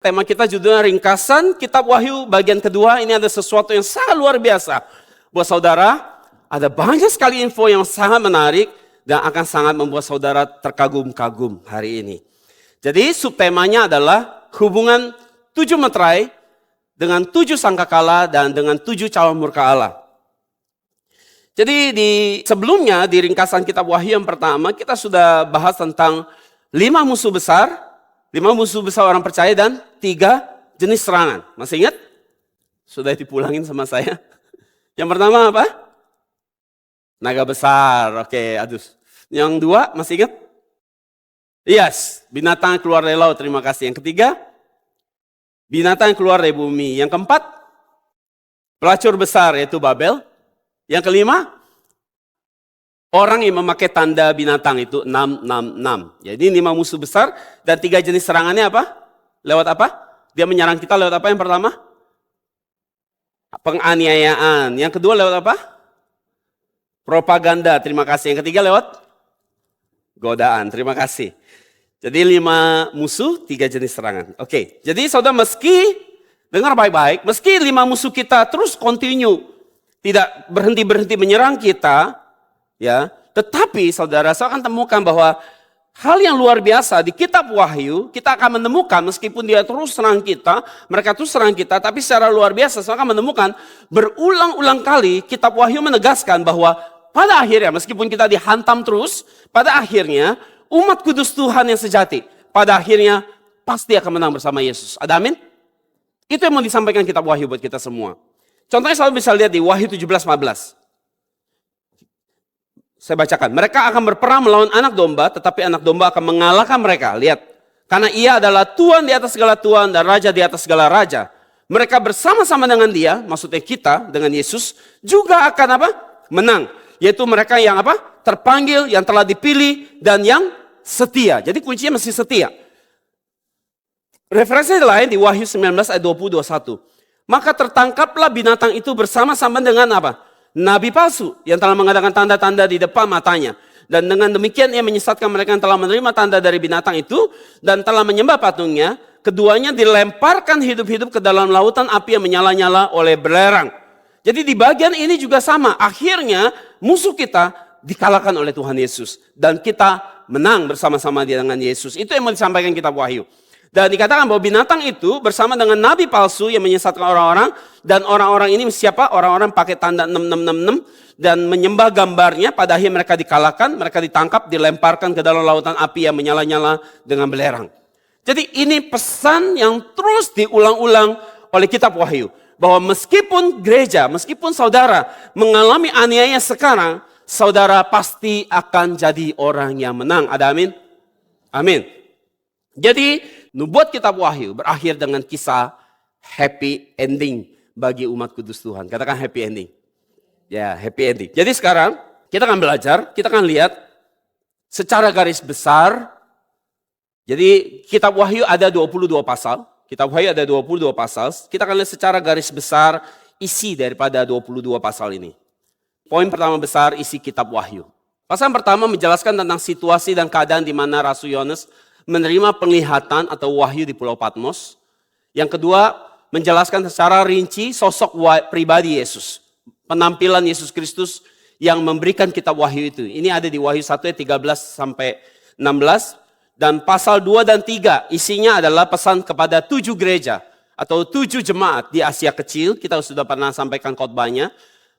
tema kita judulnya ringkasan kitab Wahyu bagian kedua. Ini ada sesuatu yang sangat luar biasa. Buat saudara, ada banyak sekali info yang sangat menarik dan akan sangat membuat saudara terkagum-kagum hari ini. Jadi subtemanya adalah hubungan 7 meterai dengan 7 sangkakala dan dengan 7 calon murka Allah. Jadi sebelumnya di ringkasan kitab Wahyu yang pertama kita sudah bahas tentang 5 musuh besar. 5 musuh besar orang percaya dan 3 jenis serangan. Masih ingat? Sudah dipulangin sama saya. Yang pertama apa? Naga besar. Oke, aduh. Yang 2 masih ingat? Yes, binatang yang keluar dari laut. Terima kasih. Yang ketiga, binatang yang keluar dari bumi. Yang keempat, pelacur besar yaitu Babel. Yang kelima, orang yang memakai tanda binatang itu 666. Jadi 5 musuh besar dan 3 jenis serangannya apa? Lewat apa? Dia menyerang kita lewat apa yang pertama? Penganiayaan. Yang kedua lewat apa? Propaganda. Terima kasih. Yang ketiga lewat godaan. Terima kasih. Jadi 5 musuh, 3 jenis serangan. Oke. Jadi saudara meski, dengar baik-baik, meski 5 musuh kita terus continue, tidak berhenti-berhenti menyerang kita, ya, tetapi saudara saya akan temukan bahwa hal yang luar biasa di kitab Wahyu, kita akan menemukan meskipun dia terus serang kita, mereka terus serang kita, tapi secara luar biasa saya akan menemukan berulang-ulang kali kitab Wahyu menegaskan bahwa pada akhirnya meskipun kita dihantam terus, pada akhirnya umat kudus Tuhan yang sejati, pada akhirnya pasti akan menang bersama Yesus. Ada amin? Itu yang mau disampaikan kitab Wahyu buat kita semua. Contohnya saudara bisa lihat di Wahyu 17:14. Saya bacakan. Mereka akan berperang melawan anak domba, tetapi anak domba akan mengalahkan mereka. Lihat. Karena ia adalah Tuhan di atas segala Tuhan dan Raja di atas segala Raja. Mereka bersama-sama dengan dia, maksudnya kita, dengan Yesus, juga akan apa? Menang. Yaitu mereka yang apa? Terpanggil, yang telah dipilih, dan yang setia. Jadi kuncinya mesti setia. Referensi lain di Wahyu 19 ayat 20-21. Maka tertangkaplah binatang itu bersama-sama dengan apa? Nabi palsu yang telah mengadakan tanda-tanda di depan matanya. Dan dengan demikian ia menyesatkan mereka yang telah menerima tanda dari binatang itu dan telah menyembah patungnya. Keduanya dilemparkan hidup-hidup ke dalam lautan api yang menyala-nyala oleh belerang. Jadi di bagian ini juga sama. Akhirnya musuh kita dikalahkan oleh Tuhan Yesus. Dan kita menang bersama-sama dengan Yesus. Itu yang mau disampaikan kitab Wahyu. Dan dikatakan bahwa binatang itu bersama dengan nabi palsu yang menyesatkan orang-orang. Dan orang-orang ini siapa? Orang-orang pakai tanda 6666 dan menyembah gambarnya. Pada akhirnya mereka dikalahkan, mereka ditangkap, dilemparkan ke dalam lautan api yang menyala-nyala dengan belerang. Jadi ini pesan yang terus diulang-ulang oleh kitab Wahyu. Bahwa meskipun gereja, meskipun saudara mengalami aniaya sekarang, saudara pasti akan jadi orang yang menang. Ada amin? Amin. Jadi nubuat kitab Wahyu berakhir dengan kisah happy ending bagi umat kudus Tuhan. Katakan happy ending. Ya, happy ending. Jadi sekarang kita akan belajar, kita akan lihat secara garis besar. Jadi kitab Wahyu ada 22 pasal. Kitab Wahyu ada 22 pasal. Kita akan lihat secara garis besar isi daripada 22 pasal ini. Poin pertama besar isi kitab Wahyu. Pasal pertama menjelaskan tentang situasi dan keadaan di mana Rasul Yohanes menerima penglihatan atau wahyu di Pulau Patmos. Yang kedua, menjelaskan secara rinci sosok pribadi Yesus. Penampilan Yesus Kristus yang memberikan kitab Wahyu itu. Ini ada di Wahyu 1 ayat 13 sampai 16. Dan pasal 2 dan 3 isinya adalah pesan kepada 7 gereja atau 7 jemaat di Asia Kecil. Kita sudah pernah sampaikan khotbahnya.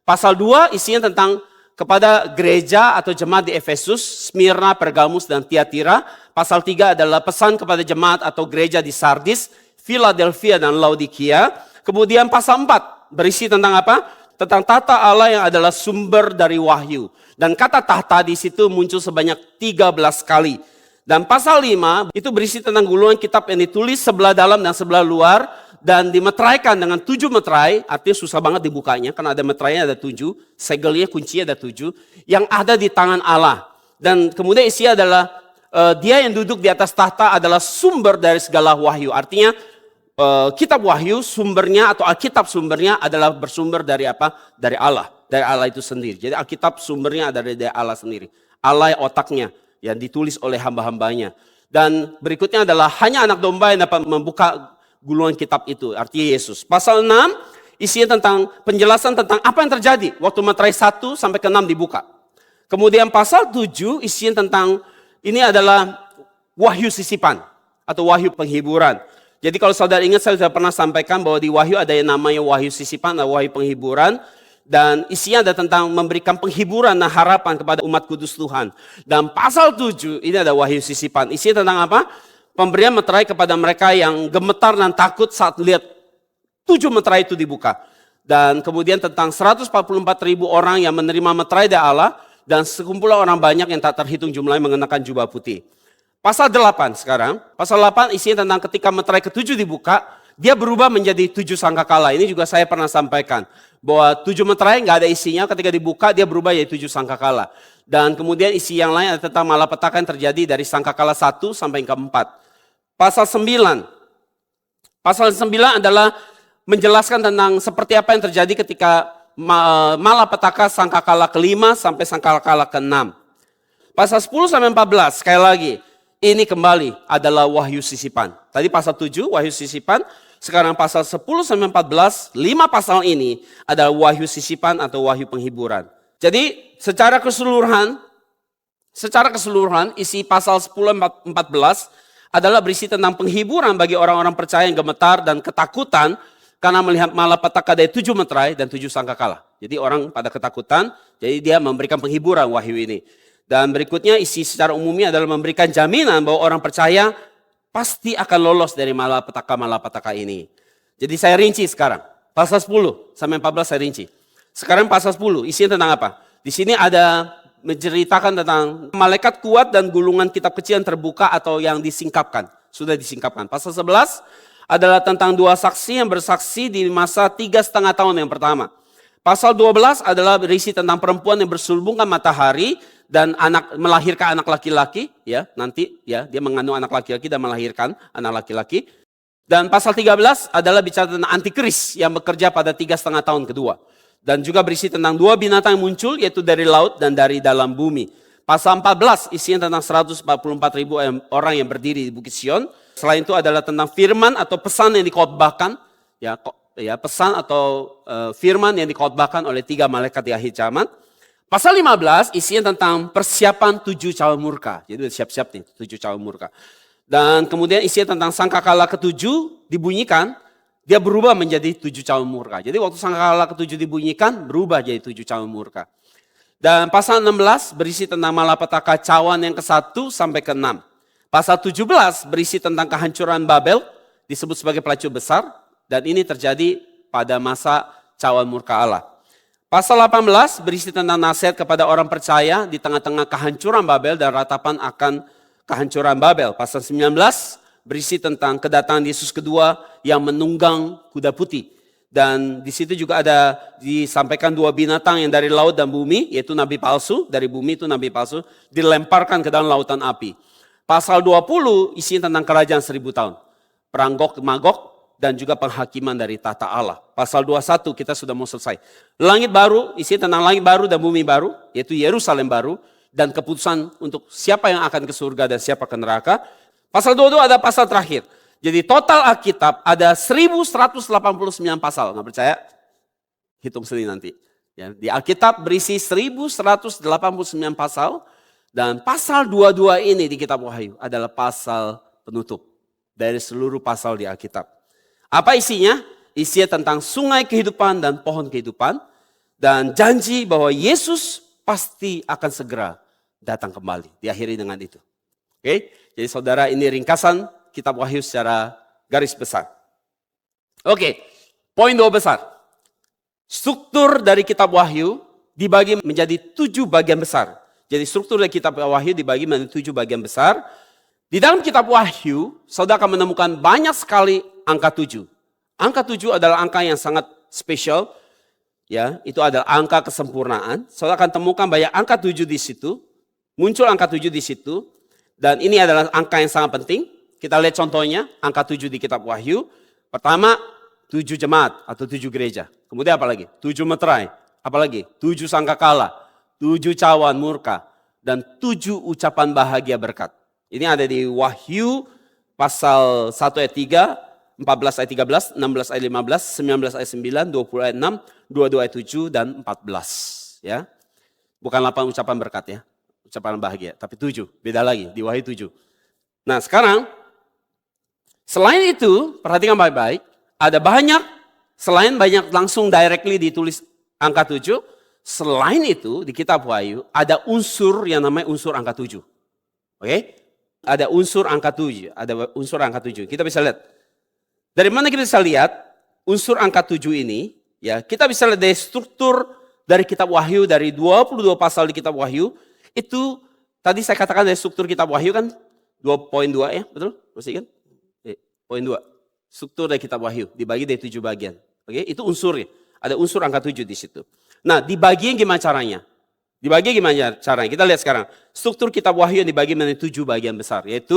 Pasal 2 isinya tentang kepada gereja atau jemaat di Efesus, Smyrna, Pergamus, dan Tiatira. Pasal 3 adalah pesan kepada jemaat atau gereja di Sardis, Philadelphia, dan Laodikia. Kemudian pasal 4 berisi tentang apa? Tentang tata Allah yang adalah sumber dari wahyu. Dan kata tahta di situ muncul sebanyak 13 kali. Dan pasal 5 itu berisi tentang gulungan kitab yang ditulis sebelah dalam dan sebelah luar. Dan dimeteraikan dengan 7 meterai, artinya susah banget dibukanya, karena ada meterainya ada 7, segelnya kuncinya ada 7, yang ada di tangan Allah. Dan kemudian isi adalah, dia yang duduk di atas tahta adalah sumber dari segala wahyu. Artinya kitab Wahyu sumbernya atau Alkitab sumbernya adalah bersumber dari apa? Dari Allah. Dari Allah itu sendiri. Jadi Alkitab sumbernya dari Allah sendiri. Allah otaknya yang ditulis oleh hamba-hambanya. Dan berikutnya adalah hanya anak domba yang dapat membuka gulungan kitab itu, artinya Yesus. Pasal 6 isinya tentang penjelasan tentang apa yang terjadi waktu meterai 1 sampai ke 6 dibuka. Kemudian pasal 7 isinya tentang, ini adalah wahyu sisipan atau wahyu penghiburan. Jadi kalau saudara ingat, saya sudah pernah sampaikan bahwa di wahyu ada yang namanya wahyu sisipan atau wahyu penghiburan. Dan isinya ada tentang memberikan penghiburan dan harapan kepada umat kudus Tuhan. Dan pasal 7 ini ada wahyu sisipan. Isinya tentang apa? Pemberian meterai kepada mereka yang gemetar dan takut saat lihat 7 meterai itu dibuka. Dan kemudian tentang 144.000 orang yang menerima meterai dari Allah. Dan sekumpulan orang banyak yang tak terhitung jumlahnya mengenakan jubah putih. Pasal 8 sekarang, pasal 8 isinya tentang ketika meterai ke-7 dibuka, dia berubah menjadi 7 sangkakala. Ini juga saya pernah sampaikan, bahwa 7 meterai nggak ada isinya, ketika dibuka dia berubah jadi 7 sangkakala. Dan kemudian isi yang lain ada tentang malapetaka yang terjadi dari sangkakala 1 sampai ke 4. Pasal 9 adalah menjelaskan tentang seperti apa yang terjadi ketika malapetaka sangkakala ke-5 sampai sangkakala ke-6. Pasal 10 sampai 14 sekali lagi. Ini kembali adalah wahyu sisipan. Tadi pasal 7 wahyu sisipan, sekarang pasal 10 sampai 14, 5 pasal ini adalah wahyu sisipan atau wahyu penghiburan. Jadi secara keseluruhan isi pasal 10 14 adalah berisi tentang penghiburan bagi orang-orang percaya yang gemetar dan ketakutan karena melihat malapetaka dari 7 meterai dan 7 sangkakala. Jadi orang pada ketakutan, jadi dia memberikan penghiburan wahyu ini. Dan berikutnya isi secara umumnya adalah memberikan jaminan bahwa orang percaya pasti akan lolos dari malapetaka ini. Jadi saya rinci sekarang. Pasal 10 sampai 14 saya rinci. Sekarang pasal 10 isinya tentang apa? Di sini ada menceritakan tentang malaikat kuat dan gulungan kitab kecil yang terbuka atau yang disingkapkan. Sudah disingkapkan. Pasal 11 adalah tentang 2 saksi yang bersaksi di masa 3,5 tahun yang pertama. Pasal 12 adalah berisi tentang perempuan yang berselubungkan matahari dan melahirkan anak laki-laki, ya nanti ya dia mengandung anak laki-laki dan melahirkan anak laki-laki. Dan pasal 13 adalah bicara tentang antikris yang bekerja pada 3,5 tahun kedua. Dan juga berisi tentang 2 binatang yang muncul, yaitu dari laut dan dari dalam bumi. Pasal 14 isinya tentang 144.000 orang yang berdiri di Bukit Sion. Selain itu adalah tentang firman atau pesan yang dikhotbahkan, ya pesan atau firman yang dikhotbahkan oleh 3 malaikat di akhir zaman. Pasal 15 isinya tentang persiapan 7 cawan murka. Jadi siap-siap nih 7 cawan murka. Dan kemudian isinya tentang sangkakala ke-7 dibunyikan, dia berubah menjadi 7 cawan murka. Jadi waktu sangkakala ke-7 dibunyikan, berubah jadi 7 cawan murka. Dan pasal 16 berisi tentang malapetaka cawan yang ke-1 sampai ke-6. Pasal 17 berisi tentang kehancuran Babel, disebut sebagai pelacur besar. Dan ini terjadi pada masa cawan murka Allah. Pasal 18 berisi tentang nasihat kepada orang percaya di tengah-tengah kehancuran Babel dan ratapan akan kehancuran Babel. Pasal 19 berisi tentang kedatangan Yesus kedua yang menunggang kuda putih. Dan di situ juga ada disampaikan 2 binatang yang dari laut dan bumi, yaitu nabi palsu, dari bumi itu nabi palsu, dilemparkan ke dalam lautan api. Pasal 20 isinya tentang kerajaan 1000 tahun. Perang Gog Magog dan juga penghakiman dari tata Allah. Pasal 21 kita sudah mau selesai. Langit baru, isinya tentang langit baru dan bumi baru, yaitu Yerusalem baru, dan keputusan untuk siapa yang akan ke surga dan siapa ke neraka. Pasal 22 ada pasal terakhir. Jadi total Alkitab ada 1189 pasal. Nggak percaya? Hitung sendiri nanti. Ya, di Alkitab berisi 1189 pasal, dan pasal 22 ini di kitab Wahyu adalah pasal penutup dari seluruh pasal di Alkitab. Apa isinya? Isinya tentang sungai kehidupan dan pohon kehidupan. Dan janji bahwa Yesus pasti akan segera datang kembali. Diakhiri dengan itu. Oke? Jadi saudara, ini ringkasan kitab Wahyu secara garis besar. Oke, poin 2 besar. Struktur dari kitab Wahyu dibagi menjadi 7 bagian besar. Jadi struktur dari kitab Wahyu dibagi menjadi 7 bagian besar. Di dalam kitab Wahyu, saudara akan menemukan banyak sekali angka 7. Angka 7 adalah angka yang sangat spesial. Ya, itu adalah angka kesempurnaan. Saudara akan temukan banyak angka 7 di situ. Muncul angka 7 di situ. Dan ini adalah angka yang sangat penting. Kita lihat contohnya, angka 7 di kitab Wahyu. Pertama, 7 jemaat atau 7 gereja. Kemudian apa lagi? 7 meterai. Apa lagi? 7 sangkakala, 7 cawan murka, dan 7 ucapan bahagia berkat. Ini ada di Wahyu pasal 1 ayat 3, 14 ayat 13, 16 ayat 15, 19 ayat 9, 20 ayat 6, 22 ayat 7, dan 14. Ya. Bukan 8 ucapan berkat ya, ucapan bahagia, tapi 7, beda lagi, di Wahyu 7. Nah sekarang, selain itu, perhatikan baik-baik, ada banyak, selain banyak langsung directly ditulis angka 7, selain itu di kitab Wahyu ada unsur yang namanya unsur angka 7. Oke? Ada unsur angka 7, ada unsur angka 7. Kita bisa lihat. Dari mana kita bisa lihat unsur angka 7 ini? Ya, kita bisa lihat dari struktur dari kitab Wahyu, dari 22 pasal di kitab Wahyu, itu tadi saya katakan dari struktur kitab Wahyu kan 2.2 ya, betul? Masih kan? Poin 2. Struktur dari kitab Wahyu dibagi dari 7 bagian. Oke, itu unsurnya. Ada unsur angka 7 di situ. Nah, dibagi gimana caranya? Dibagi gimana caranya? Kita lihat sekarang. Struktur kitab Wahyu yang dibagi menjadi 7 bagian besar. Yaitu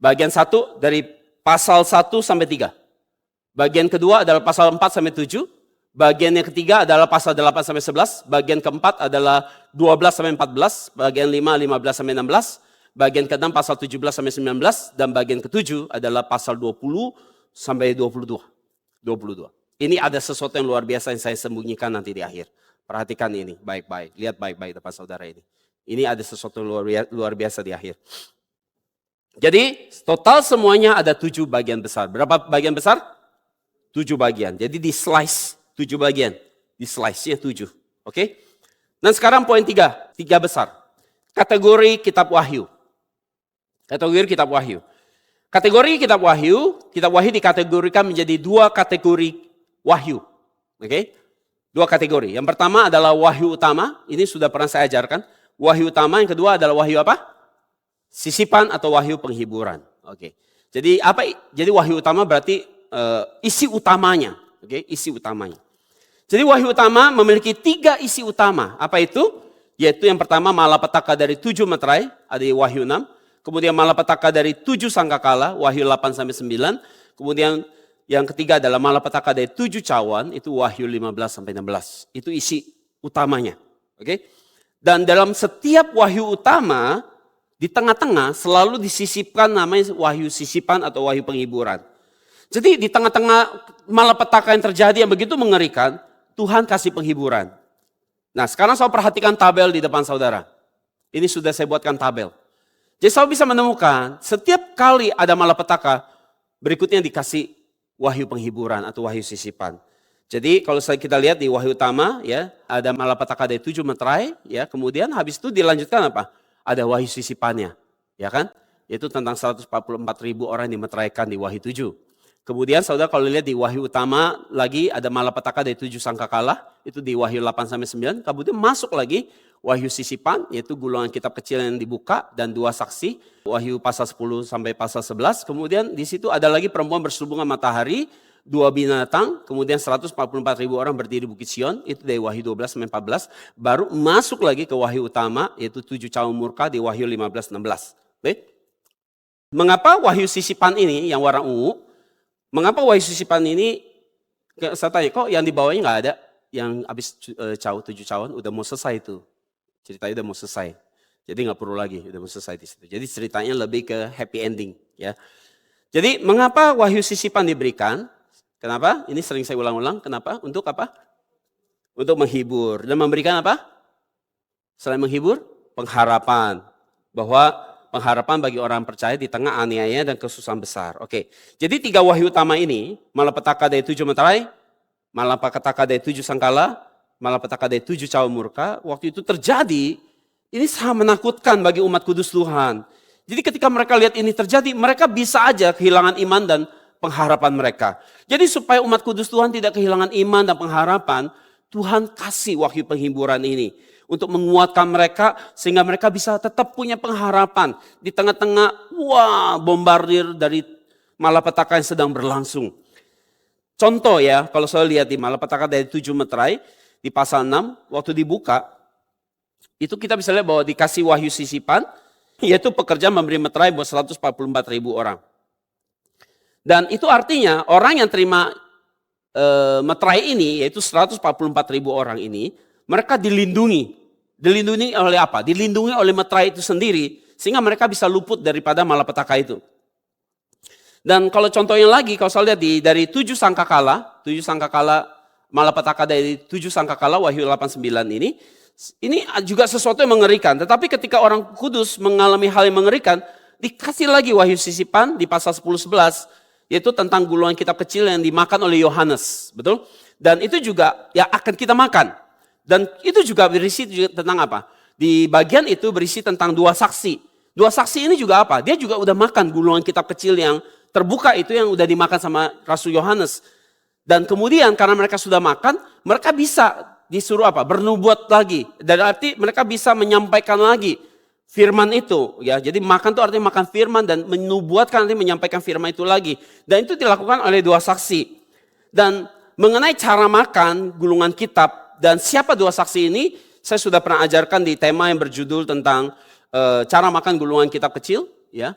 bagian 1 dari pasal 1 sampai 3. Bagian kedua adalah pasal 4 sampai 7. Bagian yang ketiga adalah pasal 8 sampai 11. Bagian keempat adalah 12 sampai 14. Bagian 5, 15 sampai 16. Bagian ke-6 pasal 17 sampai 19. Dan bagian ke-7 adalah pasal 20 sampai 22. 22. Ini ada sesuatu yang luar biasa yang saya sembunyikan nanti di akhir. Perhatikan ini baik-baik. Lihat baik-baik depan saudara ini. Ini ada sesuatu luar biasa di akhir. Jadi total semuanya ada 7 bagian besar. Berapa bagian besar? 7 bagian. Jadi di slice 7 bagian. Di slice-nya 7. Oke? Dan sekarang poin 3. 3 besar. Kategori kitab Wahyu. Kategori kitab Wahyu. Kategori kitab Wahyu dikategorikan menjadi 2 kategori Wahyu. Oke? 2 kategori. Yang pertama adalah wahyu utama. Ini sudah pernah saya ajarkan. Wahyu utama. Yang kedua adalah wahyu apa? Sisipan atau wahyu penghiburan. Oke. Jadi apa? Jadi wahyu utama berarti isi utamanya. Oke, isi utamanya. Jadi wahyu utama memiliki 3 isi utama. Apa itu? Yaitu yang pertama malapetaka dari 7 meterai, ada di Wahyu 6. Kemudian malapetaka dari 7 sangkakala, Wahyu 8 sampai 9. Kemudian yang ketiga adalah malapetaka dari 7 cawan, itu Wahyu 15 sampai 16. Itu isi utamanya. Oke? Dan dalam setiap wahyu utama, di tengah-tengah selalu disisipkan namanya wahyu sisipan atau wahyu penghiburan. Jadi di tengah-tengah malapetaka yang terjadi yang begitu mengerikan, Tuhan kasih penghiburan. Nah sekarang saya perhatikan tabel di depan saudara. Ini sudah saya buatkan tabel. Jadi saya bisa menemukan setiap kali ada malapetaka, berikutnya dikasih wahyu penghiburan atau wahyu sisipan. Jadi kalau kita lihat di wahyu utama ya, ada malapetaka dari 7 meterai ya, kemudian habis itu dilanjutkan apa? Ada wahyu sisipannya, ya kan? Yaitu tentang 144.000 orang yang dimeteraikan di wahyu 7. Kemudian saudara kalau lihat di wahyu utama lagi ada malapetaka dari 7 sangkakala, itu di wahyu 8 sampai 9. Kemudian masuk lagi wahyu sisipan, yaitu gulungan kitab kecil yang dibuka dan 2 saksi. Wahyu pasal 10 sampai pasal 11. Kemudian di situ ada lagi perempuan berselubungan matahari, 2 binatang, kemudian 144.000 orang berdiri di Bukit Sion, itu dari Wahyu 12 sampai 14. Baru masuk lagi ke wahyu utama, yaitu 7 cawan murka di Wahyu 15-16. Oke? Mengapa wahyu sisipan ini yang warna ungu? Mengapa wahyu sisipan ini, saya tanya, kok yang di bawahnya nggak ada? Yang habis 7 cawan, udah mau selesai itu. Ceritanya udah mau selesai. Jadi nggak perlu lagi, udah mau selesai di situ. Jadi ceritanya lebih ke happy ending. Ya. Jadi mengapa wahyu sisipan diberikan? Kenapa? Ini sering saya ulang-ulang. Kenapa? Untuk apa? Untuk menghibur. Dan memberikan apa? Selain menghibur, pengharapan. Bahwa pengharapan bagi orang percaya di tengah aniaya dan kesusahan besar. Oke. Jadi 3 wahyu utama ini, malapetaka dari 7 meterai, malapetaka dari 7 sangkala, malapetaka dari 7 cawan murka, waktu itu terjadi, ini sangat menakutkan bagi umat kudus Tuhan. Jadi ketika mereka lihat ini terjadi, mereka bisa aja kehilangan iman dan pengharapan mereka. Jadi supaya umat kudus Tuhan tidak kehilangan iman dan pengharapan, Tuhan kasih wahyu penghiburan ini. Untuk menguatkan mereka, sehingga mereka bisa tetap punya pengharapan. Di tengah-tengah, bombardir dari malapetaka yang sedang berlangsung. Contoh ya, kalau saya lihat di malapetaka dari 7 meterai, di pasal 6, waktu dibuka, itu kita bisa lihat bahwa dikasih wahyu sisipan, yaitu pekerja memberi meterai buat 144.000 orang. Dan itu artinya orang yang terima meterai ini, yaitu 144.000 orang ini, mereka dilindungi. Dilindungi oleh apa? Dilindungi oleh meterai itu sendiri, sehingga mereka bisa luput daripada malapetaka itu. Dan kalau contohnya lagi, kalau saya lihat dari 7 sangkakala, malapetaka dari 7 sangkakala, Wahyu 8:9 ini juga sesuatu yang mengerikan. Tetapi ketika orang kudus mengalami hal yang mengerikan, dikasih lagi wahyu sisipan di pasal 10-11, yaitu tentang gulungan kitab kecil yang dimakan oleh Yohanes, betul? Dan itu juga ya akan kita makan. Dan itu juga berisi tentang apa? Di bagian itu berisi tentang 2 saksi. 2 saksi ini juga apa? Dia juga udah makan gulungan kitab kecil yang terbuka itu yang udah dimakan sama Rasul Yohanes. Dan kemudian karena mereka sudah makan, mereka bisa disuruh apa? Bernubuat lagi. Dan arti mereka bisa menyampaikan lagi firman itu. Ya, jadi makan itu artinya makan firman dan menubuatkan artinya menyampaikan firman itu lagi. Dan itu dilakukan oleh 2 saksi. Dan mengenai cara makan gulungan kitab dan siapa 2 saksi ini, saya sudah pernah ajarkan di tema yang berjudul tentang cara makan gulungan kitab kecil, ya.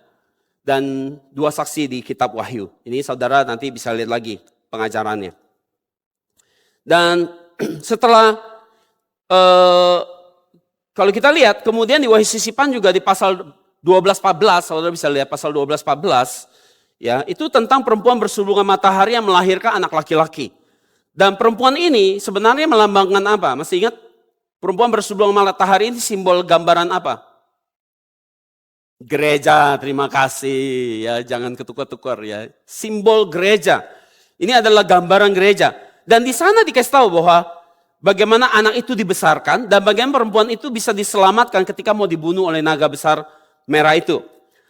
Dan 2 saksi di kitab Wahyu. Ini saudara nanti bisa lihat lagi pengajarannya. Dan setelah kalau kita lihat kemudian di Wahyu sisipan juga di pasal 12-14, saudara bisa lihat pasal 12-14, ya, itu tentang perempuan bersubungan matahari yang melahirkan anak laki-laki. Dan perempuan ini sebenarnya melambangkan apa? Masih ingat perempuan bersubungan matahari ini simbol gambaran apa? Gereja, terima kasih ya, jangan ketukar-tukar ya. Simbol gereja. Ini adalah gambaran gereja. Dan di sana dikasih tahu bahwa bagaimana anak itu dibesarkan dan bagaimana perempuan itu bisa diselamatkan ketika mau dibunuh oleh naga besar merah itu.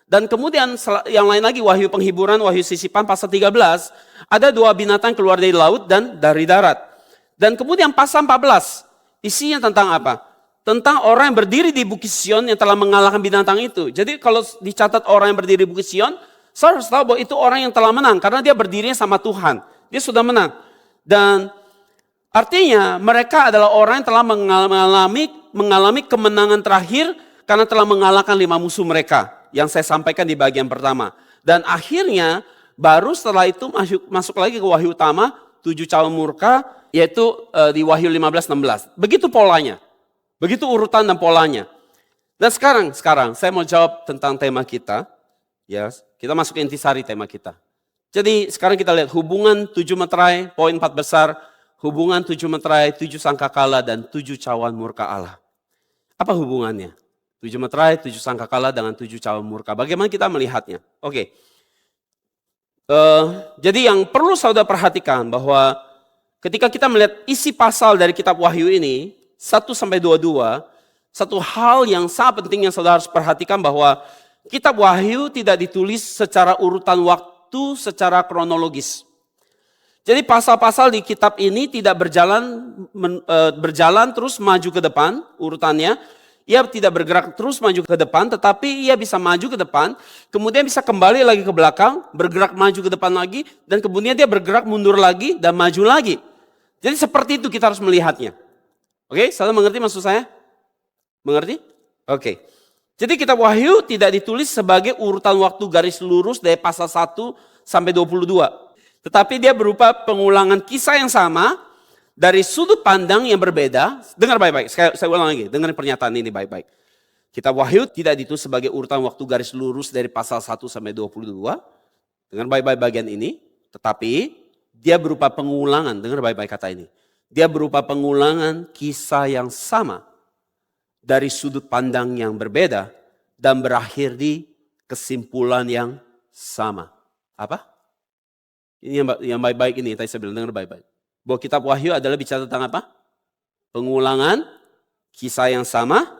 Dan kemudian yang lain lagi Wahyu penghiburan, Wahyu sisipan pasal 13, ada 2 binatang keluar dari laut dan dari darat. Dan kemudian pasal 14, isinya tentang apa? Tentang orang yang berdiri di Bukit Sion yang telah mengalahkan binatang itu. Jadi kalau dicatat orang yang berdiri di Bukit Sion, saya harus tahu bahwa itu orang yang telah menang. Karena dia berdirinya sama Tuhan. Dia sudah menang. Dan artinya mereka adalah orang yang telah mengalami kemenangan terakhir karena telah mengalahkan 5 musuh mereka. Yang saya sampaikan di bagian pertama. Dan akhirnya baru setelah itu masuk lagi ke Wahyu utama, 7 calon murka, yaitu di Wahyu 15-16. Begitu polanya. Begitu urutan dan polanya. Dan sekarang saya mau jawab tentang tema kita. Ya, kita masuk ke intisari tema kita. Jadi sekarang kita lihat hubungan 7 meterai, poin 4 besar. Hubungan 7 meterai, 7 sangkakala dan 7 cawan murka Allah. Apa hubungannya? 7 meterai, 7 sangkakala dengan 7 cawan murka. Bagaimana kita melihatnya? Oke. Jadi yang perlu saudara perhatikan bahwa ketika kita melihat isi pasal dari kitab Wahyu ini, 1-22, satu hal yang sangat penting yang saudara harus perhatikan bahwa kitab Wahyu tidak ditulis secara urutan waktu, secara kronologis. Jadi pasal-pasal di kitab ini tidak berjalan terus maju ke depan urutannya. Ia tidak bergerak terus maju ke depan, tetapi ia bisa maju ke depan, kemudian bisa kembali lagi ke belakang, bergerak maju ke depan lagi, dan kemudian dia bergerak mundur lagi dan maju lagi. Jadi seperti itu kita harus melihatnya. Oke, saudara mengerti maksud saya? Mengerti? Oke. Jadi kitab Wahyu tidak ditulis sebagai urutan waktu garis lurus dari pasal 1 sampai 22. Tetapi dia berupa pengulangan kisah yang sama dari sudut pandang yang berbeda. Dengar baik-baik, saya ulang lagi, dengar pernyataan ini baik-baik. Kitab Wahyu tidak ditulis sebagai urutan waktu garis lurus dari pasal 1 sampai 22. Dengar baik-baik bagian ini. Tetapi dia berupa pengulangan, dengar baik-baik kata ini. Dia berupa pengulangan kisah yang sama dari sudut pandang yang berbeda dan berakhir di kesimpulan yang sama. Apa? Ini yang baik-baik ini, tadi saya bilang dengar baik-baik. Bahwa kitab Wahyu adalah bicara tentang apa? Pengulangan kisah yang sama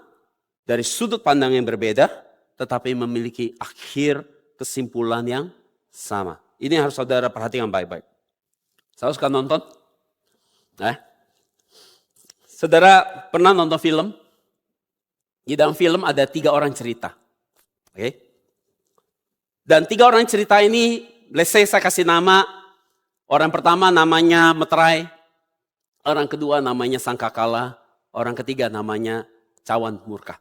dari sudut pandang yang berbeda tetapi memiliki akhir kesimpulan yang sama. Ini harus saudara perhatikan baik-baik. Saya suka nonton. Saudara pernah nonton film? Di dalam film ada 3 orang cerita. Oke? Dan 3 orang cerita ini, let's say saya kasih nama. Orang pertama namanya meterai. Orang kedua namanya sangkakala. Orang ketiga namanya cawan murka.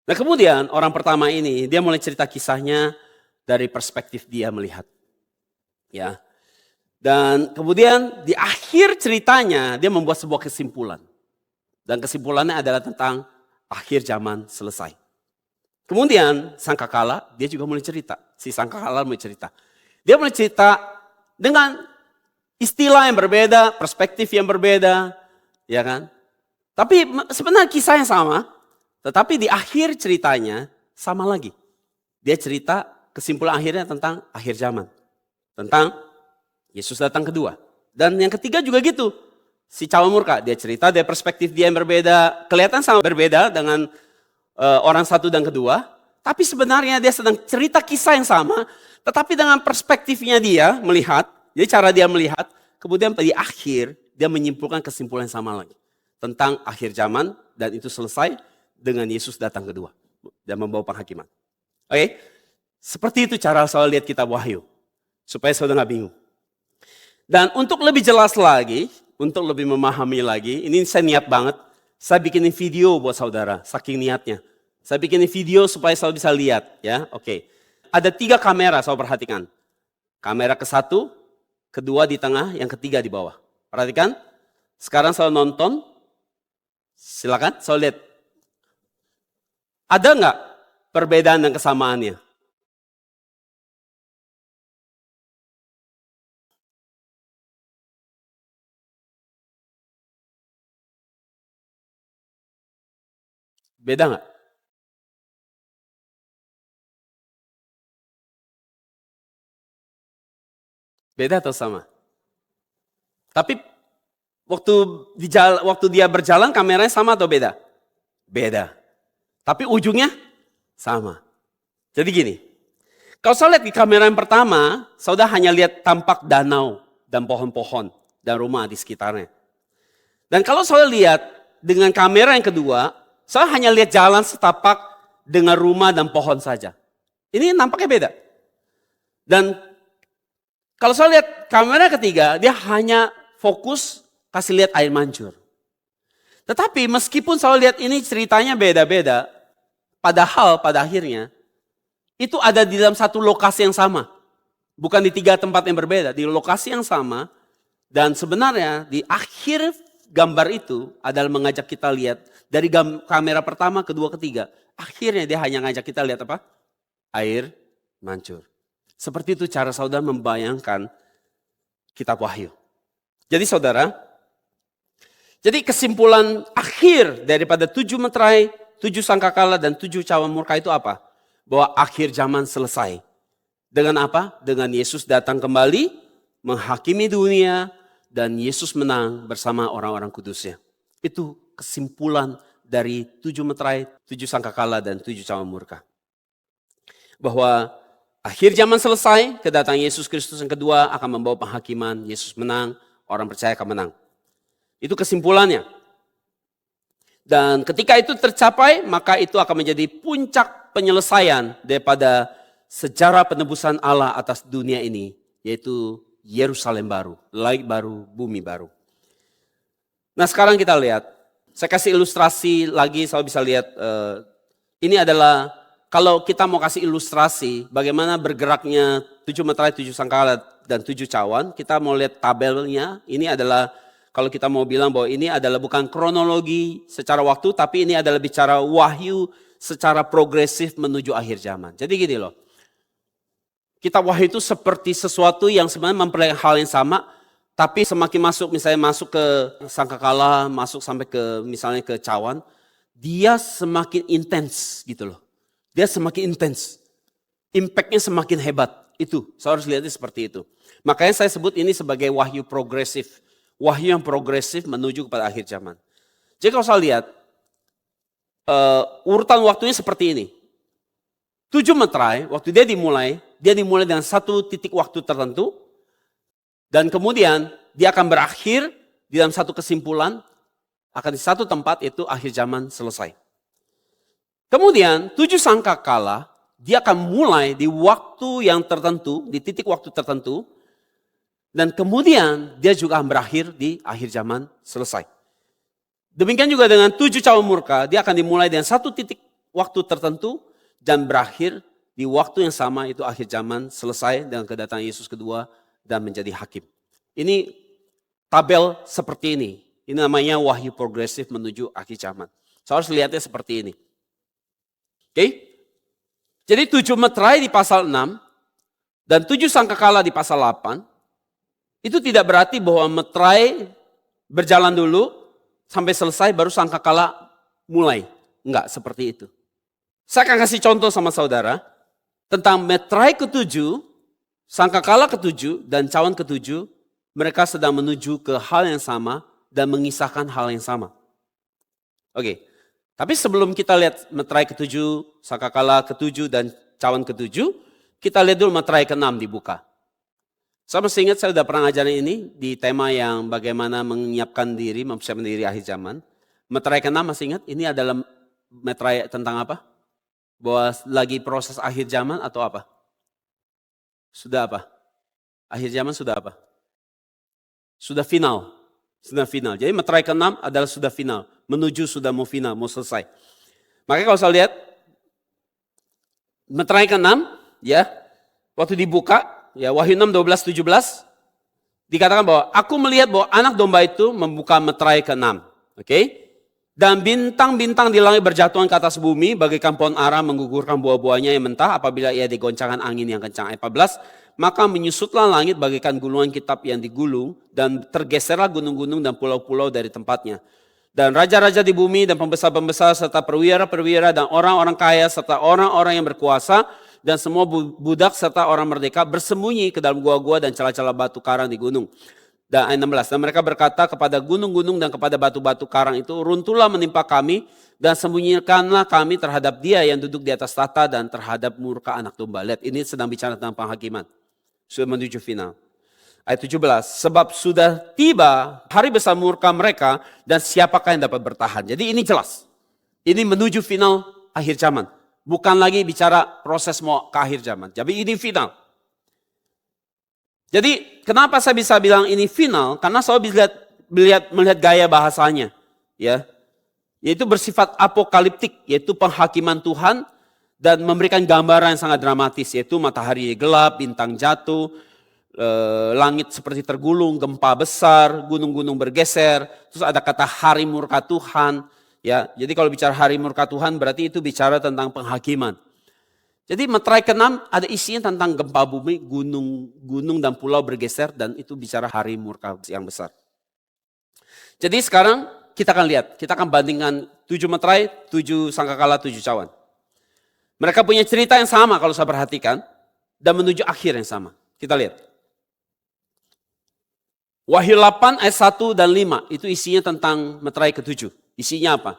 Nah kemudian orang pertama ini, dia mulai cerita kisahnya dari perspektif dia melihat. Ya. Dan kemudian di akhir ceritanya dia membuat sebuah kesimpulan. Dan kesimpulannya adalah tentang akhir zaman selesai. Kemudian sangkakala dia juga mulai cerita. Si sangkakala mulai cerita. Dia mulai cerita dengan istilah yang berbeda, perspektif yang berbeda, ya kan? Tapi sebenarnya kisah yang sama, tetapi di akhir ceritanya sama lagi. Dia cerita kesimpulan akhirnya tentang akhir zaman. Tentang Yesus datang kedua. Dan yang ketiga juga gitu. Si calon murka, dia cerita dari perspektif dia yang berbeda. Kelihatan sama berbeda dengan orang satu dan kedua. Tapi sebenarnya dia sedang cerita kisah yang sama. Tetapi dengan perspektifnya dia melihat. Jadi cara dia melihat. Kemudian di akhir dia menyimpulkan kesimpulan yang sama lagi. Tentang akhir zaman dan itu selesai dengan Yesus datang kedua. Dan membawa penghakiman. Oke? Seperti itu cara saya lihat kitab Wahyu. Supaya saudara gak bingung. Dan untuk lebih jelas lagi, untuk lebih memahami lagi, ini saya niat banget, saya bikinin video buat saudara, saking niatnya. Saya bikinin video supaya saudara bisa lihat, ya. Oke. Ada 3 kamera, saudara perhatikan. Kamera ke-1, kedua di tengah, yang ketiga di bawah. Perhatikan. Sekarang saudara nonton. Silakan, saudara lihat. Ada nggak perbedaan dan kesamaannya? Beda nggak? Beda atau sama? Tapi waktu dia berjalan kameranya sama atau beda? Beda. Tapi ujungnya sama. Jadi gini, kalau saya lihat di kamera yang pertama, saudara hanya lihat tampak danau dan pohon-pohon dan rumah di sekitarnya. Dan kalau saya lihat dengan kamera yang kedua, saya hanya lihat jalan setapak dengan rumah dan pohon saja. Ini nampaknya beda. Dan kalau saya lihat kamera ketiga, dia hanya fokus kasih lihat air mancur. Tetapi meskipun saya lihat ini ceritanya beda-beda, padahal pada akhirnya itu ada di dalam satu lokasi yang sama. Bukan di 3 tempat yang berbeda, di lokasi yang sama. Dan sebenarnya di akhir gambar itu adalah mengajak kita lihat dari kamera pertama, kedua, ketiga. Akhirnya dia hanya ngajak kita lihat apa? Air mancur. Seperti itu cara saudara membayangkan kitab Wahyu. Jadi saudara, jadi kesimpulan akhir daripada 7 meterai, 7 sangkakala dan 7 cawan murka itu apa? Bahwa akhir zaman selesai. Dengan apa? Dengan Yesus datang kembali, menghakimi dunia, dan Yesus menang bersama orang-orang kudusnya. Itu kesimpulan dari 7 meterai, 7 sangkakala dan 7 cawan murka. Bahwa akhir zaman selesai, kedatangan Yesus Kristus yang kedua akan membawa penghakiman, Yesus menang, orang percaya akan menang. Itu kesimpulannya. Dan ketika itu tercapai, maka itu akan menjadi puncak penyelesaian daripada sejarah penebusan Allah atas dunia ini, yaitu Yerusalem baru, langit baru, bumi baru. Nah sekarang kita lihat, saya kasih ilustrasi lagi, saya bisa lihat, ini adalah kalau kita mau kasih ilustrasi bagaimana bergeraknya 7 meterai, 7 sangkala dan 7 cawan, kita mau lihat tabelnya, ini adalah kalau kita mau bilang bahwa ini adalah bukan kronologi secara waktu, tapi ini adalah bicara wahyu secara progresif menuju akhir zaman. Jadi gini loh, kitab Wahyu itu seperti sesuatu yang sebenarnya memperlihatkan hal yang sama, tapi semakin masuk, misalnya masuk ke sangkakala, masuk sampai ke misalnya ke cawan, dia semakin intens gitu loh. Dia semakin intens, impactnya semakin hebat. Itu, saya harus lihatnya seperti itu. Makanya saya sebut ini sebagai wahyu progresif. Wahyu yang progresif menuju kepada akhir zaman. Jadi kalau saya lihat, urutan waktunya seperti ini. 7 meterai, waktu dia dimulai dengan satu titik waktu tertentu. Dan kemudian dia akan berakhir di dalam satu kesimpulan, akan di satu tempat, itu akhir zaman selesai. Kemudian 7 sangkakala, dia akan mulai di waktu yang tertentu, di titik waktu tertentu. Dan kemudian dia juga akan berakhir di akhir zaman selesai. Demikian juga dengan 7 cawan murka, dia akan dimulai dengan satu titik waktu tertentu dan berakhir di waktu yang sama, itu akhir zaman selesai dengan kedatangan Yesus kedua dan menjadi hakim. Ini tabel seperti ini. Ini namanya wahyu progresif menuju akhir zaman. Saya harus lihatnya seperti ini. Oke? Jadi 7 meterai di pasal 6 Dan 7 sangkakala di pasal 8, itu tidak berarti bahwa meterai berjalan dulu, sampai selesai baru sangkakala mulai. Enggak seperti itu. Saya akan kasih contoh sama saudara, tentang meterai ke-7, sangkakala ke-7, dan cawan ke-7, mereka sedang menuju ke hal yang sama, dan mengisahkan hal yang sama. Oke. Tapi sebelum kita lihat meterai ke-7, sangkakala ke-7, dan cawan ke-7, kita lihat dulu meterai ke-6 dibuka. Saya masih ingat saya sudah pernah ngajarin ini di tema yang bagaimana menyiapkan diri, mempersiapkan diri akhir zaman. Meterai ke-6 masih ingat? Ini adalah meterai tentang apa? Bahwa lagi proses akhir zaman atau apa? Sudah apa? Akhir zaman sudah apa? Sudah final. Sudah final. Jadi meterai ke-6 adalah sudah final. Menuju sudah mau final, mau selesai. Makanya kalau saya lihat meterai ke-6, ya, waktu dibuka, ya Wahyu 6, 12, 17, dikatakan bahwa aku melihat bahwa anak domba itu membuka meterai ke-6. Oke? Dan bintang-bintang di langit berjatuhan ke atas bumi, bagaikan pohon ara menggugurkan buah-buahnya yang mentah apabila ia digoncangkan angin yang kencang. Ayat 14, maka menyusutlah langit bagaikan gulungan kitab yang digulung, dan tergeserlah gunung-gunung dan pulau-pulau dari tempatnya. Dan raja-raja di bumi dan pembesar-pembesar serta perwira-perwira dan orang-orang kaya serta orang-orang yang berkuasa dan semua budak serta orang merdeka bersembunyi ke dalam gua-gua dan celah-celah batu karang di gunung. Dan ayat 16, dan mereka berkata kepada gunung-gunung dan kepada batu-batu karang itu, runtuhlah menimpa kami dan sembunyikanlah kami terhadap dia yang duduk di atas tahta dan terhadap murka anak domba. Lihat, ini sedang bicara tentang penghakiman. Sudah menuju final. Ayat 17, sebab sudah tiba hari besar murka mereka dan siapakah yang dapat bertahan. Jadi ini jelas. Ini menuju final akhir zaman. Bukan lagi bicara proses mau ke akhir zaman. Jadi ini final. Jadi kenapa saya bisa bilang ini final? Karena saya bisa melihat gaya bahasanya. Ya, yaitu bersifat apokaliptik. Yaitu penghakiman Tuhan. Dan memberikan gambaran yang sangat dramatis. Yaitu matahari gelap, bintang jatuh. Langit seperti tergulung, gempa besar, gunung-gunung bergeser. Terus ada kata hari murka Tuhan. Ya, jadi kalau bicara hari murka Tuhan berarti itu bicara tentang penghakiman. Jadi meterai ke-6 ada isinya tentang gempa bumi, gunung dan pulau bergeser, dan itu bicara hari murka yang besar. Jadi sekarang kita akan lihat, kita akan bandingkan 7 meterai, 7 sangkakala, 7 cawan. Mereka punya cerita yang sama kalau saya perhatikan, dan menuju akhir yang sama. Kita lihat. Wahyu 8 ayat 1 dan 5 itu isinya tentang meterai ke-7. Isinya apa?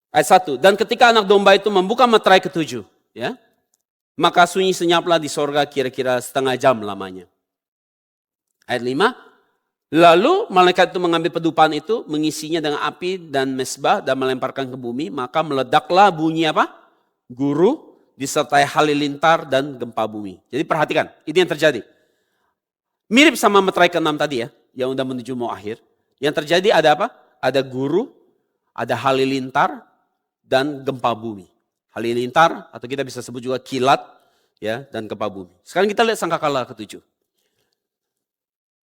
Ayat 1, dan ketika anak domba itu membuka meterai ke-7, ya, maka sunyi senyaplah di sorga kira-kira setengah jam lamanya. Ayat 5, lalu malaikat itu mengambil pedupan itu, mengisinya dengan api dan mesbah dan melemparkan ke bumi, maka meledaklah bunyi apa? Guru, disertai halilintar dan gempa bumi. Jadi perhatikan, ini yang terjadi. Mirip sama meterai ke-6 tadi ya, yang udah menuju mau akhir. Yang terjadi ada apa? Ada guru, ada halilintar, dan gempa bumi. Halilintar atau kita bisa sebut juga kilat, ya, dan gempa bumi. Sekarang kita lihat sangkakala ke-7.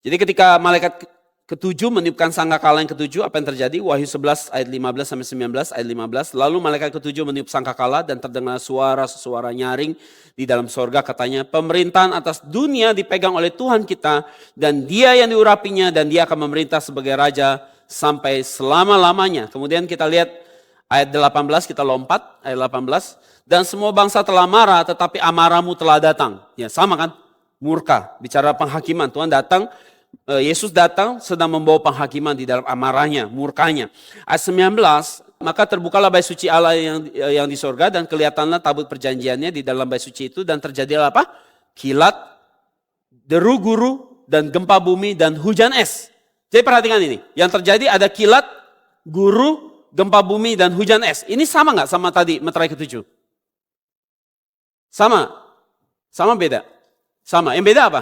Jadi ketika malaikat ke-7 meniupkan sangkakala yang ke-7, apa yang terjadi? Wahyu 11 ayat 15 sampai 19, ayat 15. Lalu malaikat ke-7 meniup sangkakala dan terdengar suara nyaring di dalam sorga, katanya, pemerintahan atas dunia dipegang oleh Tuhan kita dan Dia yang diurapinya, dan Dia akan memerintah sebagai raja sampai selama-lamanya. Kemudian kita lihat ayat 18, kita lompat ayat 18. Dan semua bangsa telah marah, tetapi amarahmu telah datang. Ya sama kan? Murka, bicara penghakiman. Tuhan datang, Yesus datang sedang membawa penghakiman di dalam amarahnya, murkanya. Ayat 19, maka terbukalah bait suci Allah yang di sorga, dan kelihatanlah tabut perjanjiannya di dalam bait suci itu, dan terjadilah apa? Kilat, deru guru, dan gempa bumi, dan hujan es. Jadi perhatikan ini, yang terjadi ada kilat, guru, gempa bumi, dan hujan es. Ini sama nggak sama tadi meterai ke-7? Sama? Sama beda? Sama. Yang beda apa?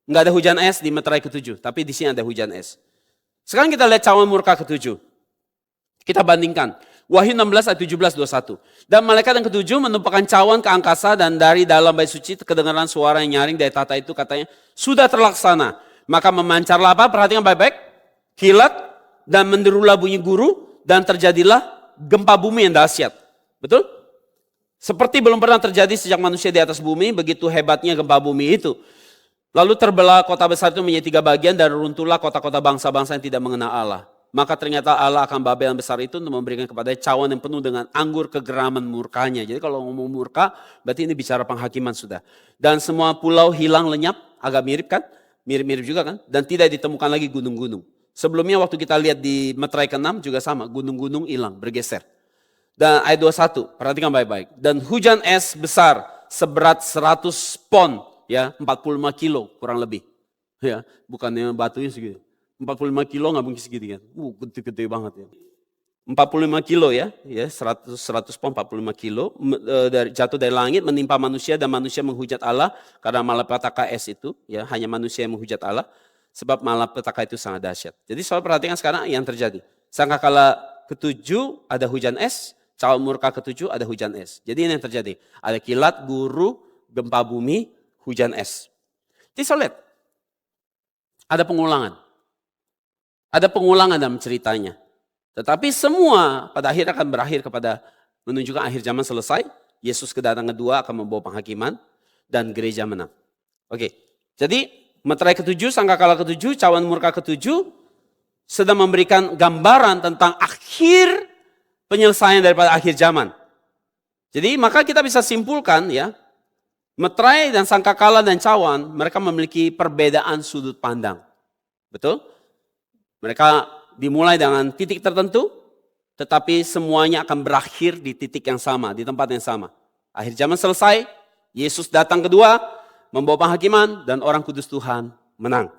Nggak ada hujan es di meterai ke-7, tapi di sini ada hujan es. Sekarang kita lihat cawan murka ke-7. Kita bandingkan. Wahyu 16 ayat 17, 21. Dan malaikat yang ke-7 menumpahkan cawan ke angkasa, dan dari dalam bait suci kedengaran suara yang nyaring dari tahta itu, katanya, sudah terlaksana. Maka memancarlah apa? Perhatikan baik-baik. Kilat dan menderulah bunyi guru, dan terjadilah gempa bumi yang dahsyat. Betul? Seperti belum pernah terjadi sejak manusia di atas bumi, begitu hebatnya gempa bumi itu. Lalu terbelah kota besar itu menjadi 3 bagian dan runtuhlah kota-kota bangsa-bangsa yang tidak mengenal Allah. Maka ternyata Allah akan Babel yang besar itu untuk memberikan kepada cawan yang penuh dengan anggur kegeraman murkanya. Jadi kalau ngomong murka, berarti ini bicara penghakiman sudah. Dan semua pulau hilang lenyap, agak mirip kan? Mirip-mirip juga kan? Dan tidak ditemukan lagi gunung-gunung. Sebelumnya waktu kita lihat di Meterai ke-6 juga sama, gunung-gunung hilang, bergeser. Dan ayat 21, perhatikan baik-baik. Dan hujan es besar seberat 100 pon, ya 45 kilo kurang lebih. Ya, bukannya batunya segitu. 45 kilo nggak mungkin segitu kan. Gede-gede banget ya. 45 kilo ya 100 pon 45 kilo jatuh dari langit menimpa manusia dan manusia menghujat Allah karena malapetaka es itu ya hanya manusia yang menghujat Allah sebab malapetaka itu sangat dahsyat. Jadi soal perhatikan sekarang yang terjadi. Sangkakala ke-7 ada hujan es, cawan murka ke-7 ada hujan es. Jadi ini yang terjadi. Ada kilat, guru, gempa bumi, hujan es. Jadi saya lihat ada pengulangan. Ada pengulangan dalam ceritanya. Tetapi semua pada akhir akan berakhir kepada menunjukkan akhir zaman selesai. Yesus kedatangan kedua akan membawa penghakiman dan gereja menang. Oke, jadi Meterai ke-7, sangkakala ke-7, cawan murka ke-7 sedang memberikan gambaran tentang akhir penyelesaian daripada akhir zaman. Jadi maka kita bisa simpulkan ya, Meterai dan sangkakala dan cawan mereka memiliki perbedaan sudut pandang. Betul? Mereka dimulai dengan titik tertentu, tetapi semuanya akan berakhir di titik yang sama, di tempat yang sama. Akhir zaman selesai, Yesus datang kedua, membawa penghakiman, dan orang kudus Tuhan menang.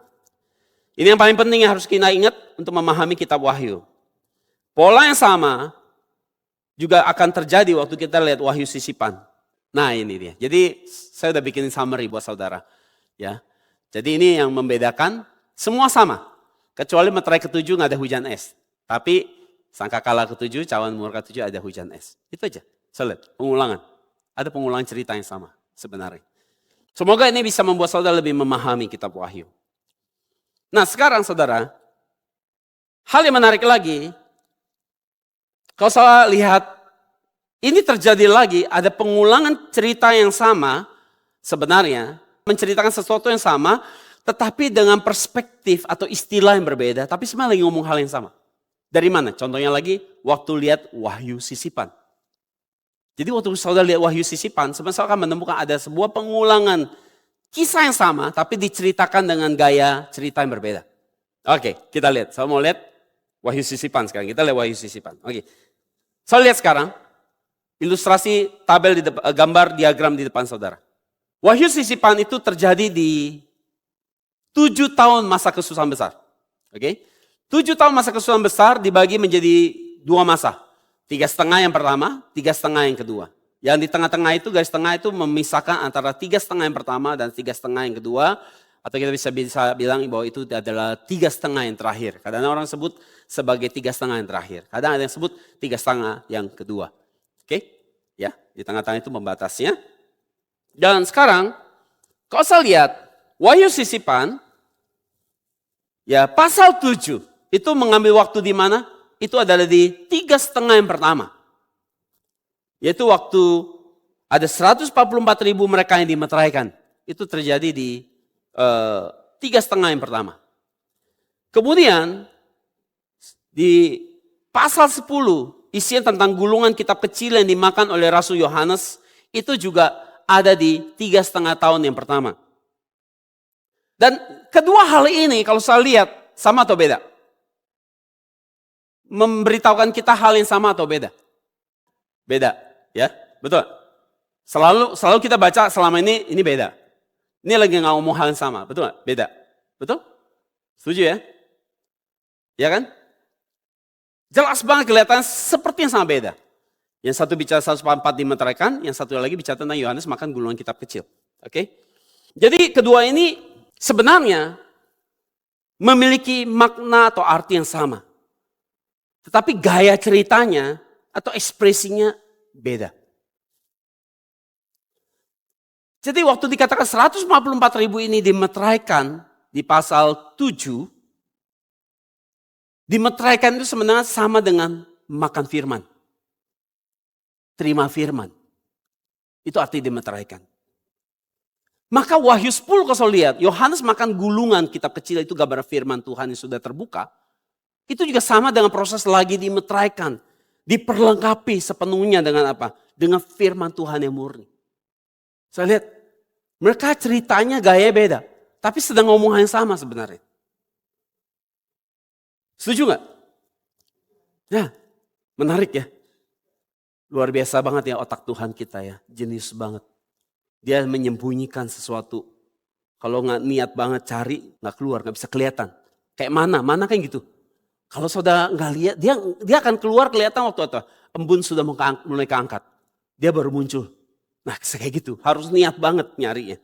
Ini yang paling penting yang harus kita ingat untuk memahami kitab Wahyu. Pola yang sama juga akan terjadi waktu kita lihat Wahyu sisipan. Nah ini dia, jadi saya udah bikin summary buat saudara. Ya, jadi ini yang membedakan, semua sama. Kecuali Meterai ke-7 nggak ada hujan es. Tapi sangkakala ke-7, cawan murka ke-7 ada hujan es. Itu aja. Saya lihat, pengulangan. Ada pengulangan cerita yang sama sebenarnya. Semoga ini bisa membuat saudara lebih memahami kitab Wahyu. Nah sekarang saudara, hal yang menarik lagi, kalau saya lihat, ini terjadi lagi, ada pengulangan cerita yang sama sebenarnya, menceritakan sesuatu yang sama, tetapi dengan perspektif atau istilah yang berbeda, tapi sebenarnya lagi ngomong hal yang sama. Dari mana? Contohnya lagi, waktu lihat Wahyu sisipan. Jadi waktu saudara lihat Wahyu sisipan, sebenarnya saudara akan menemukan ada sebuah pengulangan kisah yang sama, tapi diceritakan dengan gaya cerita yang berbeda. Oke, kita lihat. Saya mau lihat Wahyu sisipan sekarang. Kita lihat Wahyu sisipan. Oke, saya lihat sekarang ilustrasi tabel, gambar diagram di depan saudara. Wahyu sisipan itu terjadi di 7 tahun masa kesusahan besar. Oke, 7 tahun masa kesusahan besar dibagi menjadi 2 masa. 3,5 yang pertama, 3,5 yang kedua. Yang di tengah-tengah itu, garis tengah itu memisahkan antara 3,5 yang pertama dan 3,5 yang kedua. Atau kita bisa bilang bahwa itu adalah 3,5 yang terakhir. Kadang orang sebut sebagai 3,5 yang terakhir. Kadang ada yang sebut 3,5 yang kedua. Oke, ya di tengah-tengah itu pembatasnya. Dan sekarang, kalau saya lihat Wahyu sisipan, ya pasal 7 itu mengambil waktu di mana? Itu adalah di 3,5 yang pertama. Yaitu waktu ada 144.000 mereka yang dimeteraikan. Itu terjadi di 3,5 yang pertama. Kemudian di pasal 10 isinya tentang gulungan kitab kecil yang dimakan oleh Rasul Yohanes itu juga ada di 3,5 tahun yang pertama. Dan kedua hal ini kalau saya lihat sama atau beda? Memberitahukan kita hal yang sama atau beda? Beda, ya, betul. Selalu kita baca selama ini beda. Ini lagi nggak ngomong hal yang sama, betul nggak? Beda, betul? Setuju ya? Ya kan? Jelas banget kelihatan seperti yang sama beda. Yang satu bicara 144 dimeteraikan, yang satu lagi bicara tentang Yohanes makan gulungan kitab kecil. Oke? Jadi kedua ini sebenarnya memiliki makna atau arti yang sama. Tetapi gaya ceritanya atau ekspresinya beda. Jadi waktu dikatakan 144.000 ini dimeteraikan di pasal 7, dimeteraikan itu sebenarnya sama dengan makan firman. Terima firman. Itu arti dimeteraikan. Maka Wahyu 10 kalau lihat, Yohanes makan gulungan kitab kecil itu gambar firman Tuhan yang sudah terbuka. Itu juga sama dengan proses lagi dimeteraikan. Diperlengkapi sepenuhnya dengan apa? Dengan firman Tuhan yang murni. Saya lihat, mereka ceritanya gaya beda. Tapi sedang ngomong yang sama sebenarnya. Setuju gak? Ya, menarik ya. Luar biasa banget ya otak Tuhan kita ya. Jenius banget. Dia menyembunyikan sesuatu. Kalau nggak niat banget cari, nggak keluar, nggak bisa kelihatan. Kayak mana kan gitu. Kalau saudara nggak lihat, dia akan keluar kelihatan waktu itu. Embun sudah mulai keangkat. Dia baru muncul. Nah kayak gitu, harus niat banget nyarinya.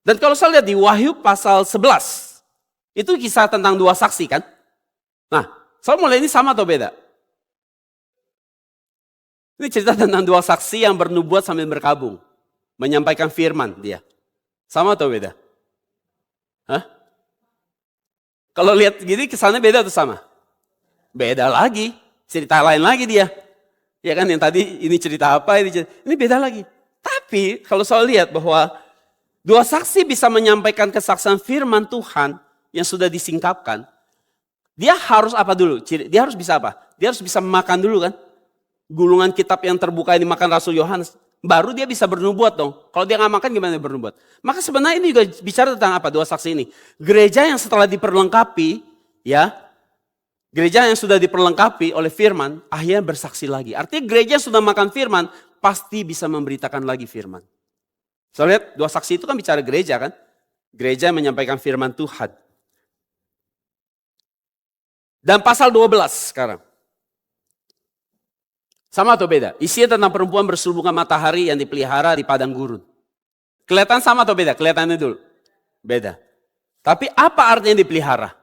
Dan kalau saya lihat di Wahyu pasal 11, itu kisah tentang dua saksi kan. Nah, saya mulai ini sama atau beda? Ini cerita tentang dua saksi yang bernubuat sambil berkabung. Menyampaikan firman dia. Sama atau beda? Hah? Kalau lihat gini kesannya beda atau sama? Beda lagi. Cerita lain lagi dia. Ya kan yang tadi ini cerita apa, ini beda lagi. Tapi kalau saya lihat bahwa dua saksi bisa menyampaikan kesaksian firman Tuhan yang sudah disingkapkan. Dia harus apa dulu? Dia harus bisa apa? Dia harus bisa makan dulu kan? Gulungan kitab yang terbuka yang dimakan Rasul Yohanes. Baru dia bisa bernubuat dong. Kalau dia nggak makan gimana dia bernubuat? Maka sebenarnya ini juga bicara tentang apa? Dua saksi ini. Gereja yang setelah diperlengkapi, ya, gereja yang sudah diperlengkapi oleh firman, akhirnya bersaksi lagi. Artinya gereja yang sudah makan firman, pasti bisa memberitakan lagi firman. So lihat, dua saksi itu kan bicara gereja kan? Gereja yang menyampaikan firman Tuhan. Dan pasal 12 sekarang. Sama atau beda? Isinya tentang perempuan berselubungan matahari yang dipelihara di padang gurun. Kelihatan sama atau beda? Kelihatannya dulu. Beda. Tapi apa artinya dipelihara?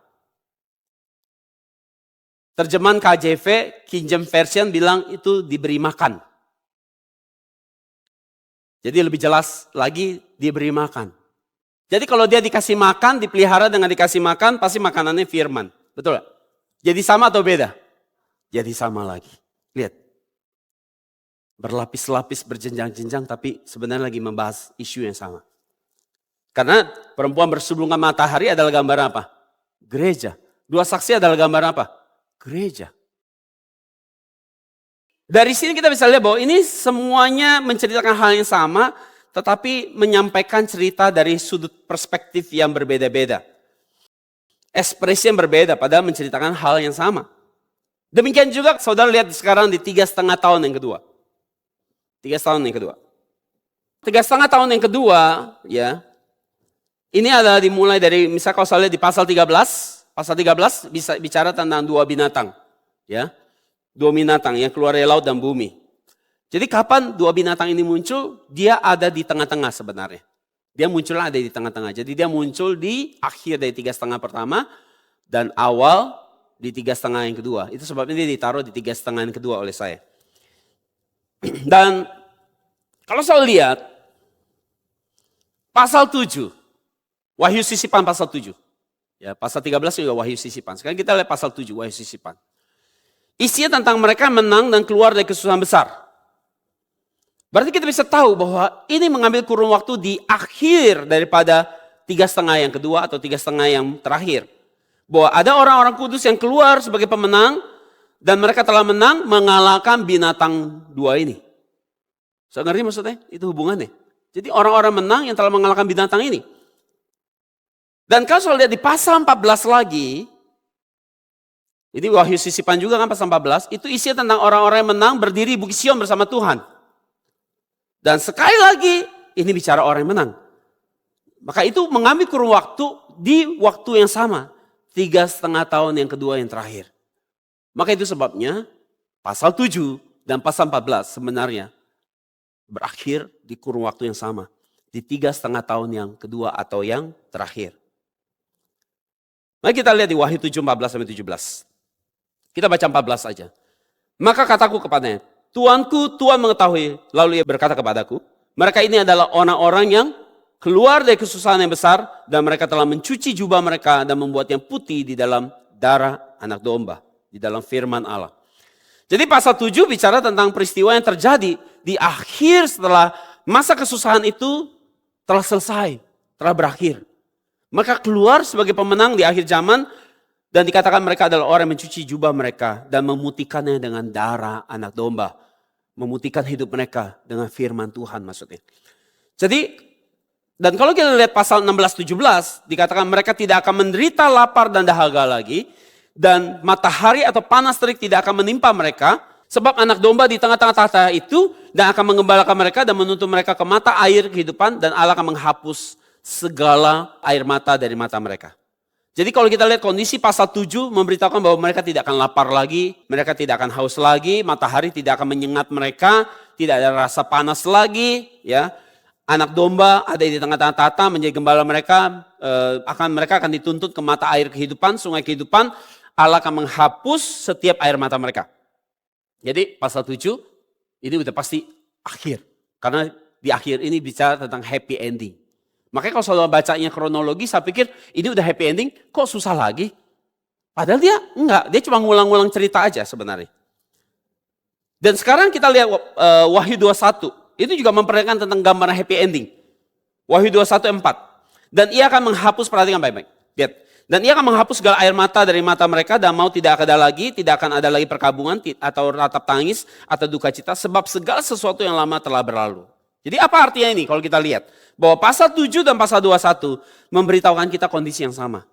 Terjemahan KJV, King James Version bilang itu diberi makan. Jadi lebih jelas lagi diberi makan. Jadi kalau dia dikasih makan, dipelihara dengan dikasih makan, pasti makanannya firman. Betul gak? Jadi sama atau beda? Jadi sama lagi. Lihat. Berlapis-lapis, berjenjang-jenjang, tapi sebenarnya lagi membahas isu yang sama. Karena perempuan berselubungan matahari adalah gambar apa? Gereja. Dua saksi adalah gambar apa? Gereja. Dari sini kita bisa lihat bahwa ini semuanya menceritakan hal yang sama, tetapi menyampaikan cerita dari sudut perspektif yang berbeda-beda. Ekspresi yang berbeda, padahal menceritakan hal yang sama. Demikian juga saudara lihat sekarang di 3,5 tahun yang kedua. 3,5 tahun yang kedua. 3,5 tahun yang kedua, ya. Ini adalah dimulai dari, misalnya kalau saya lihat di pasal 13. Pasal 13 bisa bicara tentang dua binatang. Ya. Dua binatang yang keluar dari laut dan bumi. Jadi kapan dua binatang ini muncul? Dia ada di tengah-tengah sebenarnya. Dia munculnya ada di tengah-tengah. Jadi dia muncul di akhir dari 3,5 pertama. Dan awal di 3,5 yang kedua. Itu sebabnya dia ditaruh di 3,5 yang kedua oleh saya. Dan kalau saya lihat pasal 7, Wahyu sisipan pasal 7. Ya, pasal 13 juga Wahyu sisipan. Sekarang kita lihat pasal 7, Wahyu sisipan. Isinya tentang mereka menang dan keluar dari kesusahan besar. Berarti kita bisa tahu bahwa ini mengambil kurun waktu di akhir daripada 3,5 yang kedua atau 3,5 yang terakhir. Bahwa ada orang-orang kudus yang keluar sebagai pemenang. Dan mereka telah menang mengalahkan binatang dua ini. Saya ngerti maksudnya? Itu hubungannya. Jadi orang-orang menang yang telah mengalahkan binatang ini. Dan kalau saya lihat di pasal 14 lagi. Ini Wahyu sisipan juga kan pasal 14. Itu isinya tentang orang-orang yang menang berdiri Bukit Sion bersama Tuhan. Dan sekali lagi ini bicara orang yang menang. Maka itu mengambil kurun waktu di waktu yang sama. 3,5 tahun yang kedua yang terakhir. Maka itu sebabnya pasal 7 dan pasal 14 sebenarnya berakhir di kurun waktu yang sama. Di 3,5 tahun yang kedua atau yang terakhir. Mari kita lihat di Wahyu 7, 14-17. Kita baca 14 saja. Maka kataku kepadanya, Tuanku, Tuhan mengetahui. Lalu ia berkata kepadaku, mereka ini adalah orang-orang yang keluar dari kesusahan yang besar. Dan mereka telah mencuci jubah mereka dan membuatnya putih di dalam darah anak domba. Di dalam firman Allah. Jadi pasal 7 bicara tentang peristiwa yang terjadi di akhir setelah masa kesusahan itu telah selesai, telah berakhir. Maka keluar sebagai pemenang di akhir zaman dan dikatakan mereka adalah orang yang mencuci jubah mereka dan memutihkannya dengan darah anak domba. Memutihkan hidup mereka dengan firman Tuhan maksudnya. Jadi, dan kalau kita lihat pasal 16-17, dikatakan mereka tidak akan menderita lapar dan dahaga lagi. Dan matahari atau panas terik tidak akan menimpa mereka. Sebab anak domba di tengah-tengah tahta itu dan akan mengembalakan mereka dan menuntun mereka ke mata air kehidupan. Dan Allah akan menghapus segala air mata dari mata mereka. Jadi kalau kita lihat kondisi pasal 7 memberitahukan bahwa mereka tidak akan lapar lagi, mereka tidak akan haus lagi, matahari tidak akan menyengat mereka, tidak ada rasa panas lagi, ya. Anak domba ada di tengah-tengah tahta menjadi gembala mereka, mereka akan dituntut ke mata air kehidupan, sungai kehidupan, Allah akan menghapus setiap air mata mereka. Jadi pasal 7 ini udah pasti akhir, karena di akhir ini bicara tentang happy ending. Makanya kalau saudara bacanya kronologi, saya pikir ini udah happy ending, kok susah lagi? Padahal dia enggak, dia cuma ngulang-ngulang cerita aja sebenarnya. Dan sekarang kita lihat Wahyu 21, itu juga memperlihatkan tentang gambaran happy ending. Wahyu 21:4. Dan ia akan menghapus, perhatikan baik-baik. Lihat. Dan ia akan menghapus segala air mata dari mata mereka dan mau tidak ada lagi, tidak akan ada lagi perkabungan atau ratap tangis atau duka cita sebab segala sesuatu yang lama telah berlalu. Jadi apa artinya ini kalau kita lihat? Bahwa pasal 7 dan pasal 21 memberitahukan kita kondisi yang sama.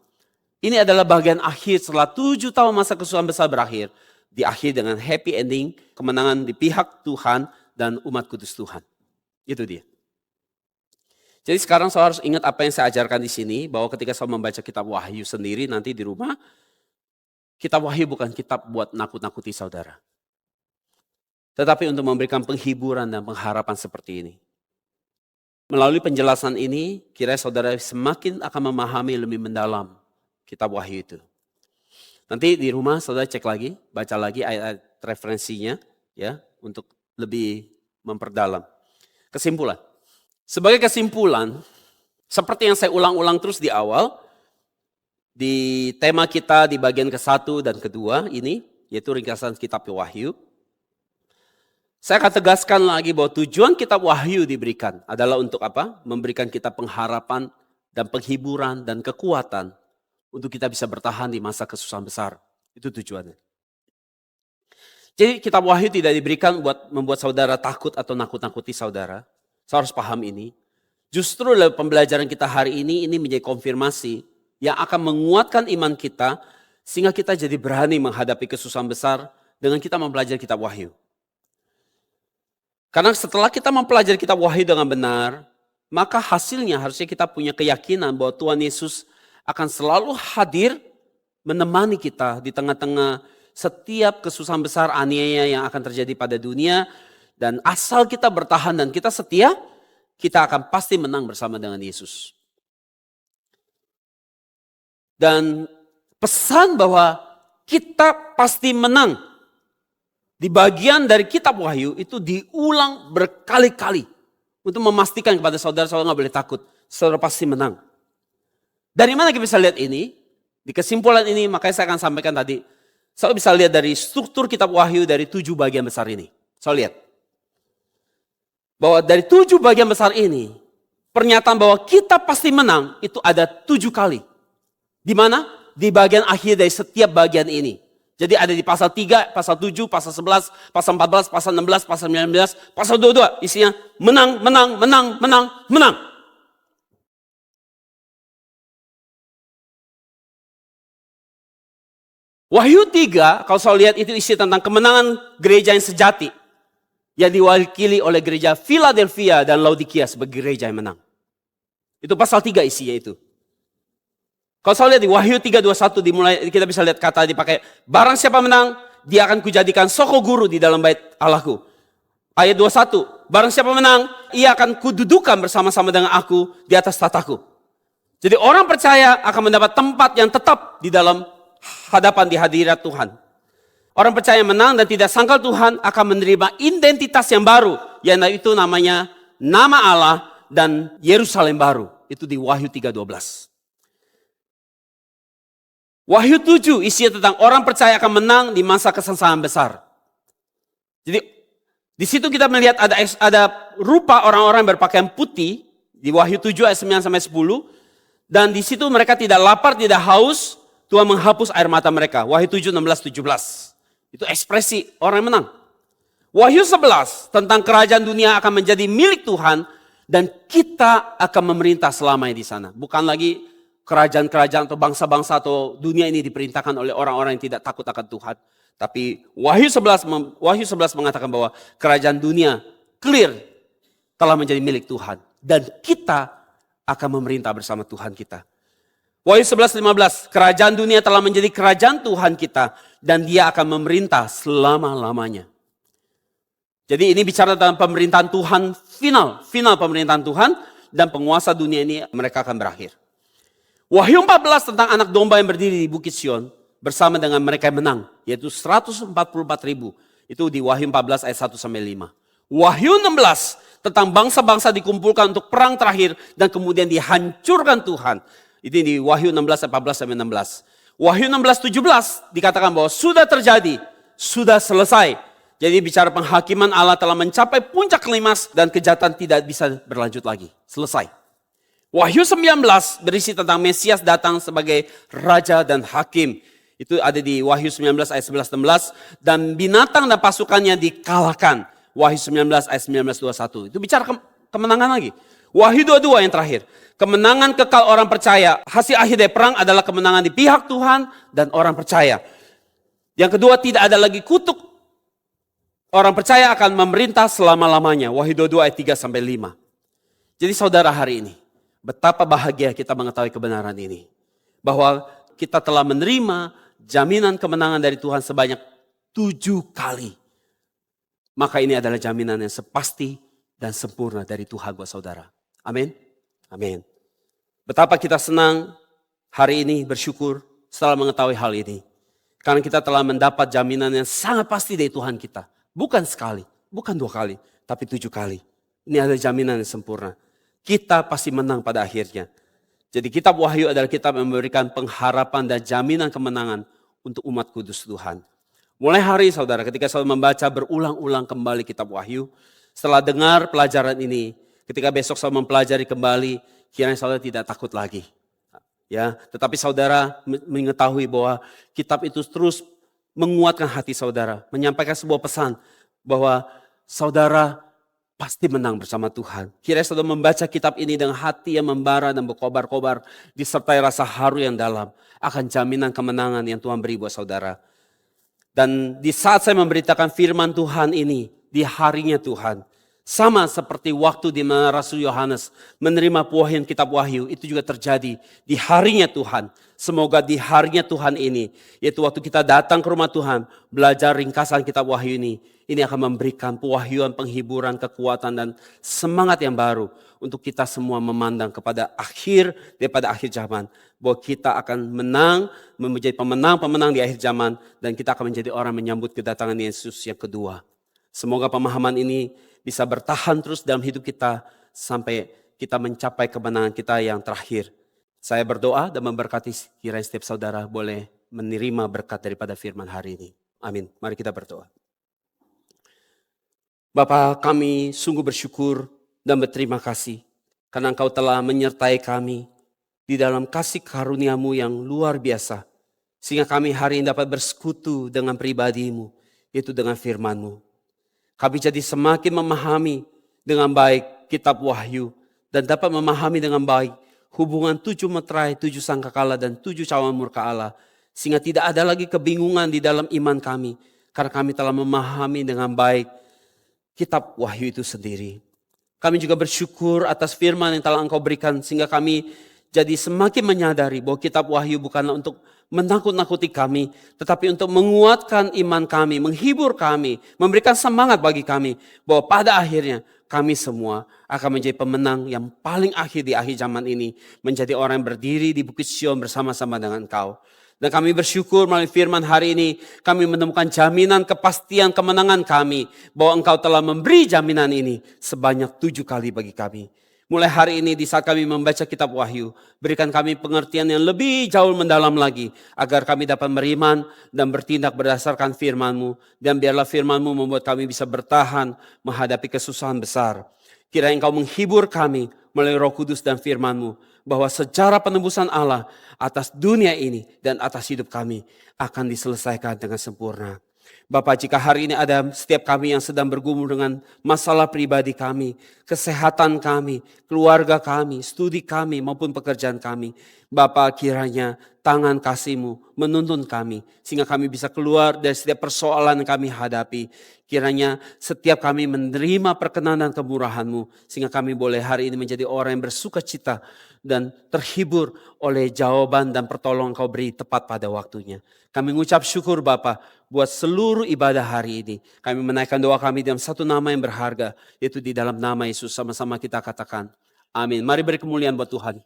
Ini adalah bagian akhir setelah 7 tahun masa kesusahan besar berakhir. Diakhiri dengan happy ending, kemenangan di pihak Tuhan dan umat kudus Tuhan. Itu dia. Jadi sekarang saya harus ingat apa yang saya ajarkan di sini. Bahwa ketika saya membaca kitab Wahyu sendiri nanti di rumah. Kitab Wahyu bukan kitab buat nakut-nakuti saudara. Tetapi untuk memberikan penghiburan dan pengharapan seperti ini. Melalui penjelasan ini, kiranya saudara semakin akan memahami lebih mendalam kitab Wahyu itu. Nanti di rumah saudara cek lagi, baca lagi ayat-ayat referensinya ya untuk lebih memperdalam. Kesimpulan. Sebagai kesimpulan, seperti yang saya ulang-ulang terus di awal, di tema kita di bagian ke-1 dan ke-2 ini, yaitu ringkasan kitab Wahyu. Saya akan tegaskan lagi bahwa tujuan kitab Wahyu diberikan adalah untuk apa? Memberikan kita pengharapan dan penghiburan dan kekuatan untuk kita bisa bertahan di masa kesusahan besar. Itu tujuannya. Jadi kitab Wahyu tidak diberikan buat membuat saudara takut atau nakut-nakuti saudara. Saya harus paham ini. Justru dalam pembelajaran kita hari ini menjadi konfirmasi yang akan menguatkan iman kita sehingga kita jadi berani menghadapi kesusahan besar dengan kita mempelajari kitab Wahyu. Karena setelah kita mempelajari kitab Wahyu dengan benar, maka hasilnya harusnya kita punya keyakinan bahwa Tuhan Yesus akan selalu hadir menemani kita di tengah-tengah setiap kesusahan besar aniaya yang akan terjadi pada dunia. Dan asal kita bertahan dan kita setia, kita akan pasti menang bersama dengan Yesus. Dan pesan bahwa kita pasti menang di bagian dari kitab Wahyu itu diulang berkali-kali untuk memastikan kepada saudara-saudara nggak boleh takut, saudara pasti menang. Dari mana kita bisa lihat ini? Di kesimpulan ini makanya saya akan sampaikan tadi. Saudara bisa lihat dari struktur kitab Wahyu dari 7 bagian besar ini. Saudara lihat bahwa dari 7 bagian besar ini pernyataan bahwa kita pasti menang itu ada 7 kali. Di mana? Di bagian akhir dari setiap bagian ini. Jadi ada di pasal 3, pasal 7, pasal 11, pasal 14, pasal 16, pasal 19, pasal 22. Isinya menang, menang, menang, menang, menang. Wahyu 3, kalau saya lihat itu isi tentang kemenangan gereja yang sejati. Yang diwakili oleh gereja Philadelphia dan Laodikia sebagai gereja yang menang. Itu pasal 3 isinya itu. Kalau saya lihat di Wahyu 3:21 dimulai kita bisa lihat kata dipakai, barang siapa menang, dia akan kujadikan soko guru di dalam bait Allahku. Ayat 21, barang siapa menang, ia akan kududukan bersama-sama dengan aku di atas tataku. Jadi orang percaya akan mendapat tempat yang tetap di dalam hadapan di hadirat Tuhan. Orang percaya menang dan tidak sangkal Tuhan akan menerima identitas yang baru. Yang itu namanya nama Allah dan Yerusalem baru. Itu di Wahyu 3:12. Wahyu 7 isinya tentang orang percaya akan menang di masa kesengsaraan besar. Jadi Di situ kita melihat ada rupa orang-orang berpakaian putih di Wahyu 7 ayat 9 sampai 10. Dan di situ mereka tidak lapar, tidak haus. Tuhan menghapus air mata mereka. Wahyu 7, 16, 17. Itu ekspresi orang yang menang. Wahyu 11 tentang kerajaan dunia akan menjadi milik Tuhan. Dan kita akan memerintah selamanya di sana. Bukan lagi kerajaan-kerajaan atau bangsa-bangsa atau dunia ini diperintahkan oleh orang-orang yang tidak takut akan Tuhan. Tapi Wahyu 11 mengatakan bahwa kerajaan dunia clear telah menjadi milik Tuhan. Dan kita akan memerintah bersama Tuhan kita. Wahyu 11:15, kerajaan dunia telah menjadi kerajaan Tuhan kita. Dan dia akan memerintah selama-lamanya. Jadi ini bicara tentang pemerintahan Tuhan final pemerintahan Tuhan. Dan penguasa dunia ini mereka akan berakhir. Wahyu 14 tentang anak domba yang berdiri di Bukit Sion. Bersama dengan mereka yang menang, yaitu 144.000. Itu di Wahyu 14 ayat 1 sampai 5. Wahyu 16 tentang bangsa-bangsa dikumpulkan untuk perang terakhir dan kemudian dihancurkan Tuhan. Itu di Wahyu 16 ayat 14 sampai 16. Wahyu 16:17 dikatakan bahwa sudah terjadi, sudah selesai. Jadi bicara penghakiman Allah telah mencapai puncak klimaks dan kejahatan tidak bisa berlanjut lagi. Selesai. Wahyu 19 berisi tentang Mesias datang sebagai raja dan hakim. Itu ada di Wahyu 19 ayat 11-16. Dan binatang dan pasukannya dikalahkan. Wahyu 19 ayat 19-21. Itu bicara kemenangan lagi. Wahyu 22 yang terakhir. Kemenangan kekal orang percaya. Hasil akhir dari perang adalah kemenangan di pihak Tuhan dan orang percaya. Yang kedua, tidak ada lagi kutuk. Orang percaya akan memerintah selama-lamanya. Wahyu 22 ayat 3-5. Jadi saudara, hari ini, betapa bahagia kita mengetahui kebenaran ini. Bahwa kita telah menerima jaminan kemenangan dari Tuhan sebanyak 7 kali. Maka ini adalah jaminan yang sepasti dan sempurna dari Tuhan buat saudara. Amin. Amin. Betapa kita senang hari ini bersyukur setelah mengetahui hal ini. Karena kita telah mendapat jaminan yang sangat pasti dari Tuhan kita. Bukan sekali, bukan 2 kali, tapi 7 kali. Ini adalah jaminan yang sempurna. Kita pasti menang pada akhirnya. Jadi kitab Wahyu adalah kitab yang memberikan pengharapan dan jaminan kemenangan untuk umat kudus Tuhan. Mulai hari saudara, ketika saudara membaca berulang-ulang kembali kitab Wahyu, setelah dengar pelajaran ini, ketika besok saudara mempelajari kembali, kiranya saudara tidak takut lagi. Ya, tetapi saudara mengetahui bahwa kitab itu terus menguatkan hati saudara, menyampaikan sebuah pesan bahwa saudara pasti menang bersama Tuhan. Kiranya saudara membaca kitab ini dengan hati yang membara dan berkobar-kobar, disertai rasa haru yang dalam akan jaminan kemenangan yang Tuhan beri buat saudara. Dan di saat saya memberitakan firman Tuhan ini, di harinya Tuhan, sama seperti waktu di mana Rasul Yohanes menerima puahian kitab Wahyu, itu juga terjadi di harinya Tuhan. Semoga di harinya Tuhan ini, yaitu waktu kita datang ke rumah Tuhan, belajar ringkasan kitab Wahyu ini akan memberikan pewahyuan, penghiburan, kekuatan dan semangat yang baru untuk kita semua memandang kepada akhir daripada akhir zaman. Bahwa kita akan menang, menjadi pemenang-pemenang di akhir zaman dan kita akan menjadi orang menyambut kedatangan Yesus yang kedua. Semoga pemahaman ini bisa bertahan terus dalam hidup kita sampai kita mencapai kemenangan kita yang terakhir. Saya berdoa dan memberkati kiranya setiap saudara boleh menerima berkat daripada firman hari ini. Amin. Mari kita berdoa. Bapa, kami sungguh bersyukur dan berterima kasih karena Engkau telah menyertai kami di dalam kasih karunia-Mu yang luar biasa. Sehingga kami hari ini dapat bersekutu dengan pribadi-Mu, yaitu dengan firman-Mu. Kami jadi semakin memahami dengan baik kitab Wahyu dan dapat memahami dengan baik hubungan 7 meterai, 7 sangkakala dan 7 cawan murka Allah. Sehingga tidak ada lagi kebingungan di dalam iman kami. Karena kami telah memahami dengan baik kitab Wahyu itu sendiri. Kami juga bersyukur atas firman yang telah Engkau berikan. Sehingga kami jadi semakin menyadari bahwa kitab Wahyu bukanlah untuk menakut-nakuti kami, tetapi untuk menguatkan iman kami, menghibur kami, memberikan semangat bagi kami, bahwa pada akhirnya kami semua akan menjadi pemenang yang paling akhir di akhir zaman ini, menjadi orang yang berdiri di Bukit Sion bersama-sama dengan Engkau. Dan kami bersyukur melalui firman hari ini, kami menemukan jaminan kepastian kemenangan kami, bahwa Engkau telah memberi jaminan ini sebanyak 7 kali bagi kami. Mulai hari ini di saat kami membaca kitab Wahyu, berikan kami pengertian yang lebih jauh mendalam lagi, agar kami dapat beriman dan bertindak berdasarkan firman-Mu. Dan biarlah firman-Mu membuat kami bisa bertahan menghadapi kesusahan besar. Kiranya Engkau menghibur kami melalui Roh Kudus dan firman-Mu, bahwa sejarah penebusan Allah atas dunia ini dan atas hidup kami akan diselesaikan dengan sempurna. Bapak, jika hari ini ada setiap kami yang sedang bergumul dengan masalah pribadi kami, kesehatan kami, keluarga kami, studi kami maupun pekerjaan kami, Bapak, kiranya tangan kasih-Mu menuntun kami, sehingga kami bisa keluar dari setiap persoalan yang kami hadapi. Kiranya setiap kami menerima perkenan dan kemurahan-Mu, sehingga kami boleh hari ini menjadi orang yang bersuka cita dan terhibur oleh jawaban dan pertolongan Kau beri tepat pada waktunya. Kami mengucap syukur Bapa buat seluruh ibadah hari ini. Kami menaikkan doa kami dalam satu nama yang berharga, yaitu di dalam nama Yesus. Sama-sama kita katakan amin. Mari beri kemuliaan buat Tuhan.